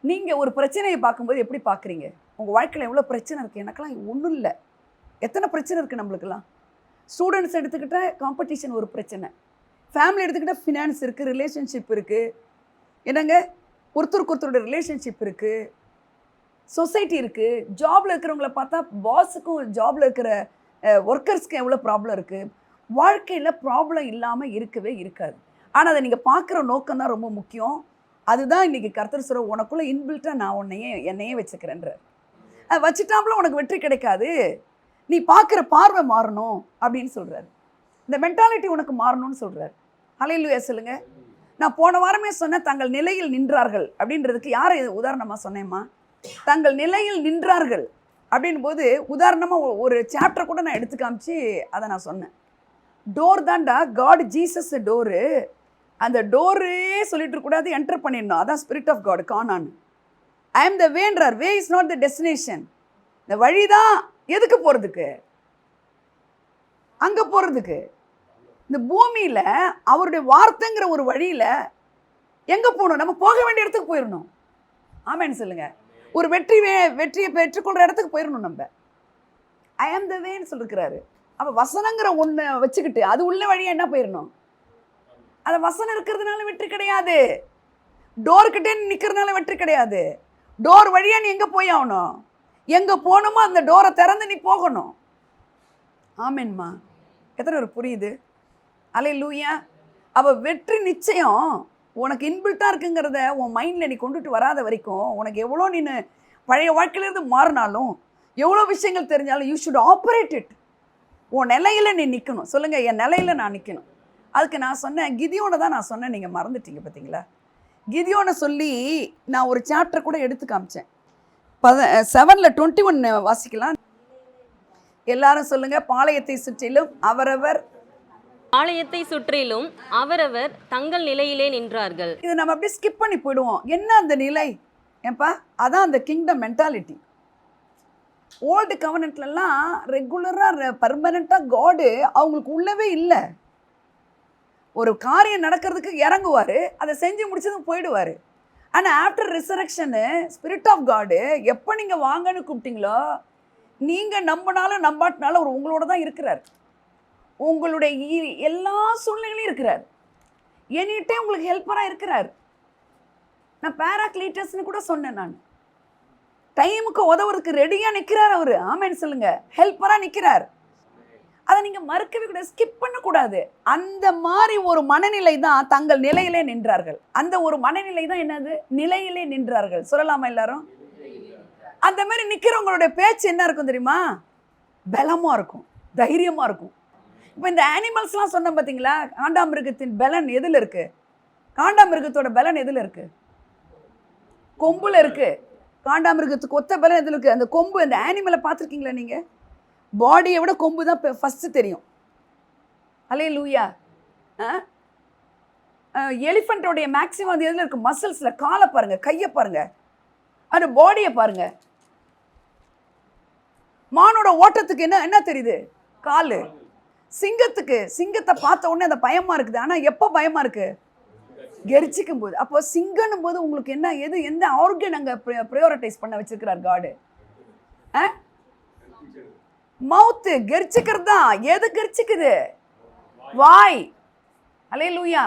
நீங்கள் ஒரு பிரச்சனையை பார்க்கும்போது எப்படி பார்க்குறீங்க? உங்கள் வாழ்க்கையில் எவ்வளோ பிரச்சனை இருக்குது? எனக்கெல்லாம் ஒன்றும் இல்லை. எத்தனை பிரச்சனை இருக்குது நம்மளுக்கெல்லாம். ஸ்டூடெண்ட்ஸ் எடுத்துக்கிட்டால் காம்படிஷன் ஒரு பிரச்சனை, ஃபேமிலி எடுத்துக்கிட்டால் ஃபினான்ஸ் இருக்குது, ரிலேஷன்ஷிப் இருக்குது, என்னங்க ஒருத்தருக்கு ஒருத்தரோட ரிலேஷன்ஷிப் இருக்குது, சொசைட்டி இருக்குது. ஜாபில் இருக்கிறவங்கள பார்த்தா பாஸுக்கும் ஜாபில் இருக்கிற ஒர்க்கர்ஸ்க்கு எவ்வளோ ப்ராப்ளம் இருக்குது. வாழ்க்கையில் ப்ராப்ளம் இல்லாமல் இருக்கவே இருக்காது. ஆனால் அதை நீங்கள் பார்க்குற நோக்கம் தான் ரொம்ப முக்கியம். அதுதான் இன்றைக்கி கர்த்தர் சொல்கிற, உனக்குள்ளே இன்பில்ட்டாக நான் என்னையே வச்சுக்கிறேன்ற. அது வச்சுட்டாப்புல உனக்கு வெற்றி கிடைக்காது. நீ பார்க்குற பார்வை மாறணும் அப்படின்னு சொல்கிறாரு. இந்த மென்டாலிட்டி உனக்கு மாறணும்னு சொல்கிறார். ஹல்லேலூயா சொல்லுங்க. நான் போன வாரமே சொன்னேன், தங்கள் நிலையில் நின்றார்கள் அப்படின்றதுக்கு யாரை உதாரணமாக சொன்னேம்மா? தங்கள் நிலையில் நின்றார்கள் அப்படின் போது உதாரணமாக ஒரு சாப்டர் கூட நான் எடுத்து காமிச்சு அதை நான் சொன்னேன். டோர் தான்டா, காட் ஜீசஸ் டோரு. அந்த டோரே சொல்லிட்டு இருக்கக்கூடாது, என்டர் பண்ணிடணும். அதான் ஸ்பிரிட் ஆஃப் காட். காணான்னு ஐ எம் த வேன்றார். Way is not the destination. இந்த வழி தான் எதுக்கு போகிறதுக்கு? அங்கே போகிறதுக்கு. இந்த பூமியில் அவருடைய வார்த்தைங்கிற ஒரு வழியில் எங்கே போகணும்? நம்ம போக வேண்டிய இடத்துக்கு போயிடணும். ஆமேன்னு சொல்லுங்க. ஒரு வெற்றியை பெற்றுக்கொள்கிற இடத்துக்கு போயிடணும் நம்ம. ஐ ஆம் த வேன்னு சொல்லிருக்கிறாரு. அப்போ வசனங்கிற ஒன்று வச்சுக்கிட்டு அது உள்ள வழியாக என்ன போயிடணும்? அந்த வசனம் இருக்கிறதுனால வெற்றி கிடையாது. டோர்கிட்டே நிற்கிறதுனால வெற்றி கிடையாது. டோர் வழியாக நீ எங்கே போய் ஆகணும், எங்கே போகணுமோ அந்த டோரை திறந்து நீ போகணும். ஆமேன்மா, எத்தனை ஒரு புரியுது? அல்லேலூயா. அவள் வெற்றி நிச்சயம் உனக்கு இன்பில்ட்டாக இருக்குங்கிறத உன் மைண்டில் நீ கொண்டுட்டு வராத வரைக்கும் உனக்கு எவ்வளோ நீ பழைய வாழ்க்கையிலேருந்து மாறினாலும் எவ்வளோ விஷயங்கள் தெரிஞ்சாலும் யூ ஷுட் ஆப்ரேட் இட். உன் நிலையில் நீ நிற்கணும். சொல்லுங்கள், என் நிலையில் நான் நிற்கணும். அதுக்கு நான் சொன்னேன், கிதியோனை தான் நான் சொன்னேன், நீங்கள் மறந்துட்டீங்க பார்த்தீங்களா? கிதியோனை சொல்லி நான் ஒரு சாப்டர் கூட எடுத்து காமிச்சேன். 7:21 வாசிக்கலாம். எல்லாரும் சொல்லுங்க, பாளையத்தை சுற்றிலும் அவரவர் ஆலயத்தை சுற்றிலும் அவரவர் தங்கள் நிலையிலே நின்றார்கள். இது நம்ம அப்படியே ஸ்கிப் பண்ணி போயிடுவோம். என்ன அந்த நிலை? ஏன்பா, அதான் அந்த கிங்டம் மென்டாலிட்டி. ஓல்டு கவர்னன்ட்லாம் ரெகுலராக பர்மனெண்ட்டாக காடு அவங்களுக்கு உள்ளவே இல்லை. ஒரு காரியம் நடக்கிறதுக்கு இறங்குவார், அதை செஞ்சு முடிச்சதும் போயிடுவார். ஆனால் ஆஃப்டர் ரிசரக்ஷனு ஸ்பிரிட் ஆஃப் காடு எப்போ நீங்கள் வாங்கன்னு கூப்பிட்டீங்களோ, நீங்கள் நம்பினாலும் நம்பாட்டினாலும் அவர் உங்களோட தான் இருக்கிறார். உங்களுடைய எல்லா சூழ்நிலையிலும் இருக்கிறார். என்கிட்டே உங்களுக்கு ஹெல்ப்பராக இருக்கிறார். நான் பேராக்ளீட்டர்ஸ்னு கூட சொன்னேன். நான் டைமுக்கு உதவுறதுக்கு ரெடியாக நிற்கிறார் அவர். ஆமேன்னு சொல்லுங்க, ஹெல்ப்பராக நிற்கிறார். அதை நீங்கள் மறுக்கவே கூடாது, ஸ்கிப் பண்ணக்கூடாது. அந்த மாதிரி ஒரு மனநிலை தான் தங்கள் நிலையிலே நின்றார்கள். அந்த ஒரு மனநிலை தான் என்னது? நிலையிலே நின்றார்கள். சொல்லலாமா எல்லாரும்? அந்த மாதிரி நிற்கிறவங்களுடைய பேச்சு என்ன இருக்கும் தெரியுமா? பலமாக இருக்கும், தைரியமாக இருக்கும். இப்போ இந்த அனிமல்ஸ்லாம் சொன்ன பார்த்தீங்களா, காண்டாமிருகத்தின் பலன் எதில் இருக்குது? காண்டாமிருகத்தோட பலன் எதில் இருக்குது? கொம்புல இருக்குது. காண்டாமிருகத்துக்கு ஒத்த பலன் எதில் இருக்குது? அந்த கொம்பு. அந்த ஆனிமலை பார்த்துருக்கீங்களா நீங்கள்? பாடியை விட கொம்பு தான் ஃபஸ்ட்டு தெரியும். அல்லேலூயா. எலிஃபண்ட்டோடைய மேக்ஸிமம் அது எதில் இருக்குது? மசில்ஸில். காலை பாருங்கள், கையை பாருங்கள், அந்த பாடியை பாருங்கள். மானோட ஓட்டத்துக்கு என்ன தெரியுது? கால். சிங்கத்தை பார்த்த உடனே அந்த பயமாக இருக்குது. ஆனால் எப்போ பயமாக இருக்குது? கெரிச்சிக்கும் போது. அப்போ சிங்கன்னும் போது உங்களுக்கு என்ன, எந்த ஆர்கன் அங்கே ப்ரையாரிட்டைஸ் பண்ண வச்சிருக்கிறார் காடு? மவுத்து. கெரிச்சிக்கிறது தான். எது கெரிச்சிக்குது? வாய். அல்லேலூயா.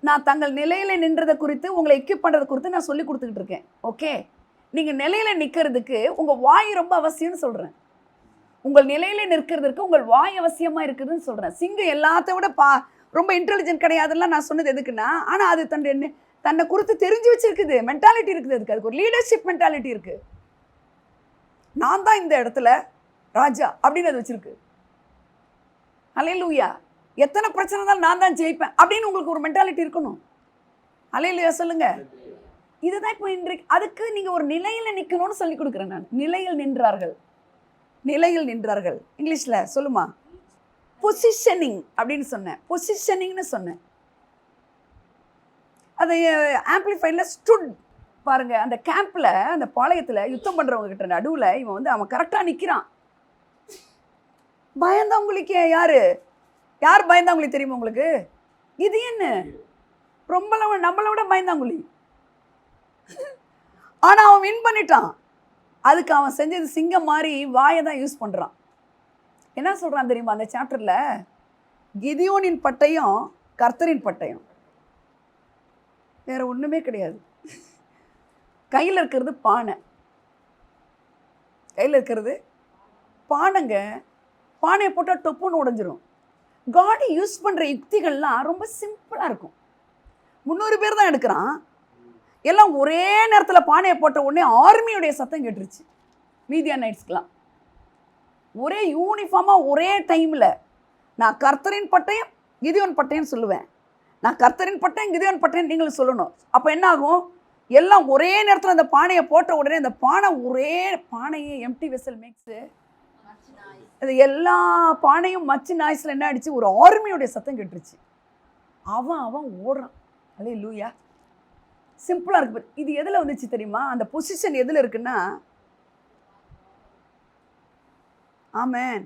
நான் தங்கள் நிலையில் நின்றதை குறித்து, உங்களை எக்யூப் பண்ணுறது குறித்து நான் சொல்லி கொடுத்துக்கிட்டு இருக்கேன். ஓகே, நீங்கள் நிலையில் நிற்கிறதுக்கு உங்கள் வாய் ரொம்ப அவசியம்னு சொல்கிறேன். உங்கள் நிலையில் நிற்கிறதுக்கு உங்கள் வாய் அவசியமாக இருக்குதுன்னு சொல்கிறேன். சிங்கம் எல்லாத்த விட ரொம்ப இன்டெலிஜென்ட் கிடையாதுலாம் நான் சொன்னது எதுக்குன்னா, ஆனால் அது தன்னை குறித்து தெரிஞ்சு வச்சிருக்குது. மென்டாலிட்டி இருக்குது. அதுக்கு ஒரு லீடர்ஷிப் மென்டாலிட்டி இருக்குது. நான் தான் இந்த இடத்துல ராஜா அப்படின்னு அது வச்சிருக்கு. அல்லேலூயா. எத்தனை பிரச்சனை தான் நான் தான் ஜெயிப்பேன் அப்படின்னு உங்களுக்கு ஒரு மென்டாலிட்டி இருக்கணும். அல்லேலூயா சொல்லுங்க. இதுதான் இப்போ இன்றைக்கு. அதுக்கு நீங்கள் ஒரு நிலையில் நிற்கணும்னு சொல்லி கொடுக்குறேன் நான். நிலையில் நின்றார்கள். நிலையில் நின்றார்கள். இங்கிலீஷில் சொல்லுமா? பொசிஷனிங் அப்படின்னு சொன்னேன். பொசிஷனிங்னு சொன்னேன். அதை ஆம்பிளிஃபைடில் ஸ்டுட் பாருங்கள். அந்த கேம்பில், அந்த பாளையத்தில் யுத்தம் பண்ணுறவங்க கிட்ட நடுவில் இவன் அவன் கரெக்டாக நிற்கிறான். பயந்தவங்களுக்கு யார் பயந்தாங்குழி தெரியுமா உங்களுக்கு? இது என்ன ரொம்ப நம்மளை விட பயந்தாங்குழி. ஆனால் அவன் வின் பண்ணிட்டான். அதுக்கு அவன் செஞ்சது சிங்கம் மாதிரி வாயை தான் யூஸ் பண்ணுறான். என்ன சொல்கிறான் தெரியுமா அந்த சாப்டரில்? கிதியோனின் பட்டயம் கர்த்தரின் பட்டயம், வேற ஒன்றுமே கிடையாது. கையில் இருக்கிறது பானை. கையில் இருக்கிறது பானைங்க. பானையை போட்டால் டொப்புன்னு உடஞ்சிரும். காடி யூஸ் பண்ணுற யுக்திகள்லாம் ரொம்ப சிம்பிளாக இருக்கும். 300 பேர் தான் எடுக்கிறான். எல்லாம் ஒரே நேரத்தில் பானையை போட்ட உடனே ஆர்மியுடைய சத்தம் கேட்டுருச்சு. மீதியா நைட்ஸ்க்கெலாம் ஒரே யூனிஃபார்மாக ஒரே டைமில் நான் கர்த்தரின் பட்டயம் கிதியோன் பட்டயம்னு சொல்லுவேன். நான் கர்த்தரின் பட்டயம் கிதியோன் பட்டயம் நீங்களும் சொல்லணும். அப்போ என்ன ஆகும்? எல்லாம் ஒரே நேரத்தில் அந்த பானையை போட்ட உடனே அந்த பானையை எம்டி வெசல் மேக்ஸு அது எல்லா பானையும் மச்சு நாய்ஸில் என்ன ஆயிடுச்சு? ஒரு ஆர்மியோடைய சத்தம் கேட்டுருச்சு. அவன் ஓடுறான். அல்லேலூயா. சிம்பிளாக இருக்கு. இது எதில் வந்துச்சு தெரியுமா? அந்த பொசிஷன் எதில் இருக்குன்னா, ஆமேன்,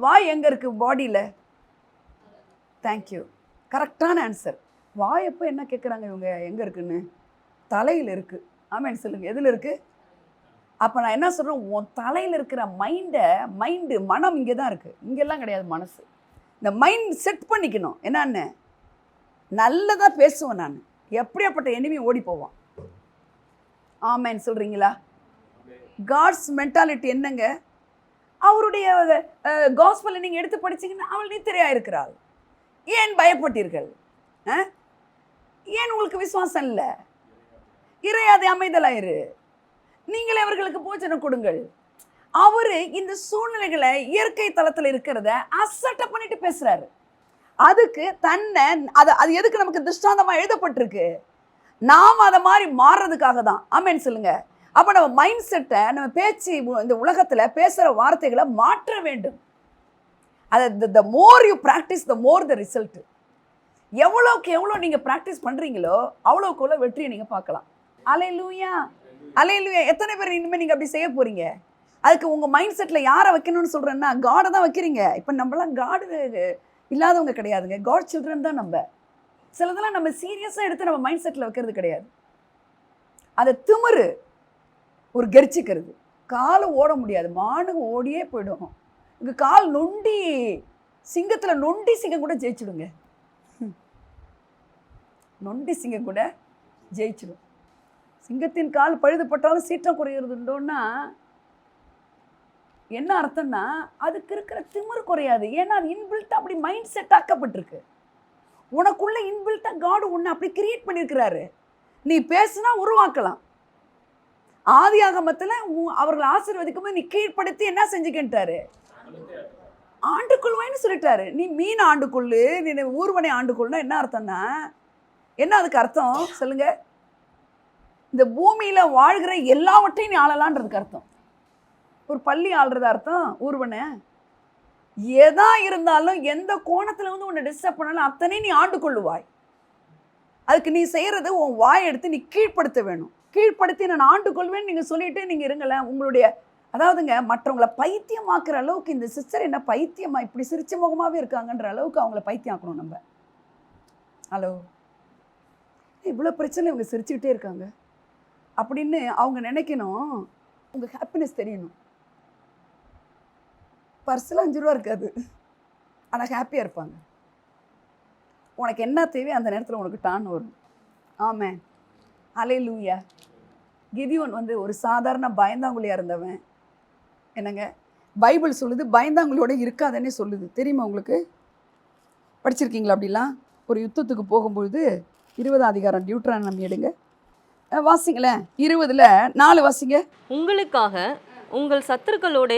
வாய் எங்கே இருக்குது பாடியில்? தேங்க்யூ, கரெக்டான ஆன்சர். வாய் எப்போ என்ன கேட்குறாங்க இவங்க எங்கே இருக்குன்னு? தலையில் இருக்குது. ஆமேன் சொல்லுங்கள். எதில் இருக்குது? அப்போ நான் என்ன சொல்கிறேன், உன் தலையில் இருக்கிற மைண்டு மனம் இங்கே தான் இருக்குது, இங்கெல்லாம் கிடையாது மனசு. இந்த மைண்ட் செட் பண்ணிக்கணும். என்னான்னு நல்லதாக பேசுவேன் நான். எப்படியாப்பட்ட எனிமி ஓடி போவான். ஆமென் சொல்றீங்களா? காட்ஸ் மென்டாலிட்டி என்னங்க? அவருடைய காஸ்பலை நீங்க எடுத்து படிச்சீங்கன்னா அவள் நித்திரையா இருக்கிறாள். ஏன் பயப்பட்டீர்கள்? ஏன் உங்களுக்கு விசுவாசம் இல்லை? இறையாதை அமைதலாயிரு, நீங்களே அவர்களுக்கு போஜனம் கொடுங்கள். அவரு இந்த சூழ்நிலைகளை இயற்கை தளத்தில் இருக்கிறத அசட்டை பண்ணிட்டு பேசுறாரு. அதுக்கு தன்னை அது எதுக்கு நமக்கு திருஷ்டாந்தமா எழுதப்பட்டிருக்கு? நாம் அதை மாதிரி மாறுறதுக்காக தான். ஆமென் சொல்லுங்க. அப்போ நம்ம மைண்ட் செட்டை, நம்ம பேச்சு, இந்த உலகத்தில் பேசுகிற வார்த்தைகளை மாற்ற வேண்டும். அதை the more you practise the more the result. எவ்வளோக்கு எவ்வளோ நீங்கள் ப்ராக்டிஸ் பண்ணுறீங்களோ அவ்வளோக்கு எவ்வளோ வெற்றியை நீங்கள் பார்க்கலாம். அல்லேலூயா, அல்லேலூயா. எத்தனை பேர் இனிமேல் நீங்கள் அப்படி செய்ய போகிறீங்க? அதுக்கு உங்கள் மைண்ட் செட்டில் யாரை வைக்கணும்னு சொல்கிறேன்னா காடை தான் வைக்கிறீங்க. இப்போ நம்மளாம் காடு இல்லாதவங்க கிடையாதுங்க, காட் சில்ட்ரன் தான். நம்ம சிலதெல்லாம் நம்ம சீரியஸாக எடுத்து நம்ம மைண்ட் செட்டில் வைக்கிறது கிடையாது. அதை திமிரு, ஒரு கெரிச்சிக்கிறது. காலை ஓட முடியாது, மானுங்க ஓடியே போயிடும். இங்கே கால் நொண்டி, சிங்கத்தில் நொண்டி சிங்கம் கூட ஜெயிச்சிடுங்க. நொண்டி சிங்கம் கூட ஜெயிச்சிடும். சிங்கத்தின் கால் பழுதுபட்டாலும் சீற்றம் குறையிறதுண்டோன்னா என்ன அர்த்தம்னா அதுக்கு இருக்கிற திமிரு குறையாது. ஏன்னா அது இன்பில்ட்டாக அப்படி மைண்ட் செட் ஆக்கப்பட்டிருக்கு. உனக்குள்ள இன்பில்ட்டாக காடு ஒன்று அப்படி கிரியேட் பண்ணியிருக்கிறாரு. நீ பேசுனா உருவாக்கலாம். ஆதியாகமத்தில் அவர்கள் ஆசீர்வதிக்கும் போது நீ கீழ்ப்படுத்தி என்ன செஞ்சுக்கிட்டாரு? ஆண்டுக்குள்வாயின்னு சொல்லிட்டாரு. நீ மீன் ஆண்டுக்குள்ளு, நீ ஊர்வனை ஆண்டுக்குள்னா என்ன அர்த்தம்னா என்ன? அதுக்கு அர்த்தம் சொல்லுங்க. இந்த பூமியில வாழ்கிற எல்லாவற்றையும் நீ ஆளலான்றதுக்கு அர்த்தம். ஒரு பள்ளி ஆள்றது அர்த்தம் ஊர்வனை. எதா இருந்தாலும் எந்த கோணத்துல வந்து உன்னை டிஸ்டர்ப் பண்ணாலும் அத்தனை நீ ஆண்டு கொள்ளுவாய். அதுக்கு நீ செய்யறது உன் வாய் எடுத்து நீ கீழ்ப்படுத்த வேணும். கீழ்ப்படுத்தி நான் ஆண்டு கொள்வேன்னு நீங்க சொல்லிட்டு நீங்க இருங்களேன். உங்களுடைய அதாவதுங்க மற்றவங்களை பைத்தியமாக்குற அளவுக்கு இந்த சிஸ்டர் என்ன பைத்தியமா இப்படி சிரிச்ச முகமாவே இருக்காங்கன்ற அளவுக்கு அவங்கள பைத்தியம் ஆக்கணும் நம்ம. ஹலோ, இவ்வளோ பிரச்சனை இவங்க சிரிச்சுக்கிட்டே இருக்காங்க அப்படின்னு அவங்க நினைக்கணும். உங்க ஹாப்பினஸ் தெரியணும். பர்ஸில் 5 ரூபா இருக்காது, ஆனால் ஹாப்பியாக இருப்பாங்க. உனக்கு என்ன தேவையோ அந்த நேரத்தில் உனக்கு டான் வரும். ஆமென், அல்லேலூயா. கிதியோன் வந்து ஒரு சாதாரண பயந்தாங்குழியாக இருந்தவன். என்னங்க பைபிள் சொல்லுது பயந்தாங்குழியோட இருக்காதன்னே சொல்லுது. தெரியுமா உங்களுக்கு? படிச்சிருக்கீங்களா அப்படிலாம்? ஒரு யுத்தத்துக்கு போகும்பொழுது 20ஆம் அதிகாரம் டியூட்ரானமி எடுங்க, வாசிங்களேன். 20ல் 4 வாசிங்க. உங்களுக்காக உங்கள் சத்துருக்களோட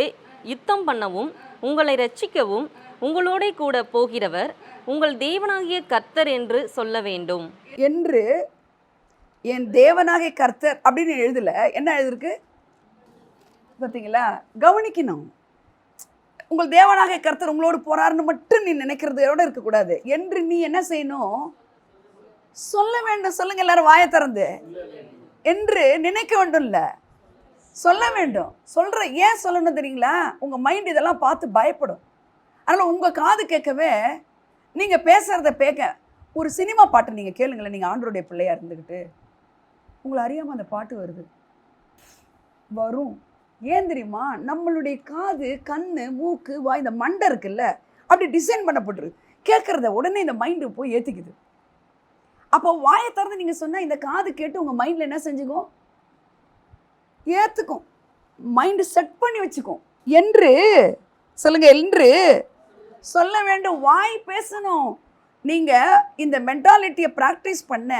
யுத்தம் பண்ணவும் உங்களை ரட்சிக்கவும் உங்களோட கூட போகிறவர் உங்கள் தேவனாகிய கர்த்தர் என்று சொல்ல வேண்டும் என்று என் தேவனாகிய கர்த்தர் அப்படின்னு எழுதல. என்ன எழுதிருக்கு பார்த்தீங்களா? கவனிக்கணும். உங்கள் தேவனாகிய கர்த்தர் உங்களோடு போறாருன்னு மட்டும் நீ நினைக்கிறதோட இருக்கக்கூடாது. என்று நீ என்ன செய்யணும்? சொல்ல வேண்டும். சொல்லுங்க எல்லாரும் வாயை திறந்து. என்று நினைக்க வேண்டும் இல்லை, சொல்ல வேண்டும். சொல்ற ஏன் சொல்லணும் தெரியுங்களா? உங்க மைண்ட் இதெல்லாம் பார்த்து பயப்படும். அதனால உங்க காது கேட்கவே நீங்க பேசுறத ஒரு சினிமா பாட்டு நீங்க கேளுங்களேன். நீங்க ஆண்டவருடைய பிள்ளையா இருந்துக்கிட்டு உங்களை அறியாம அந்த பாட்டு வருது, வரும். ஏன் தெரியுமா? நம்மளுடைய காது, கண்ணு, மூக்கு, வாய், இந்த மண்டை இருக்குல்ல, அப்படி டிசைன் பண்ணப்பட்டிருக்கு. கேட்கறத உடனே இந்த மைண்டு போய் ஏத்திக்குது. அப்போ வாயை திறந்து நீங்க சொன்னா இந்த காது கேட்டு உங்க மைண்ட்ல என்ன செஞ்சுக்கும்? ஏத்துக்கும். மைண்டு செட் பண்ணி வச்சுக்கும். என்று சொல்லுங்க, என்று சொல்ல வேண்டும். வாய் பேசணும். நீங்க இந்த மென்டாலிட்டியை ப்ராக்டிஸ் பண்ண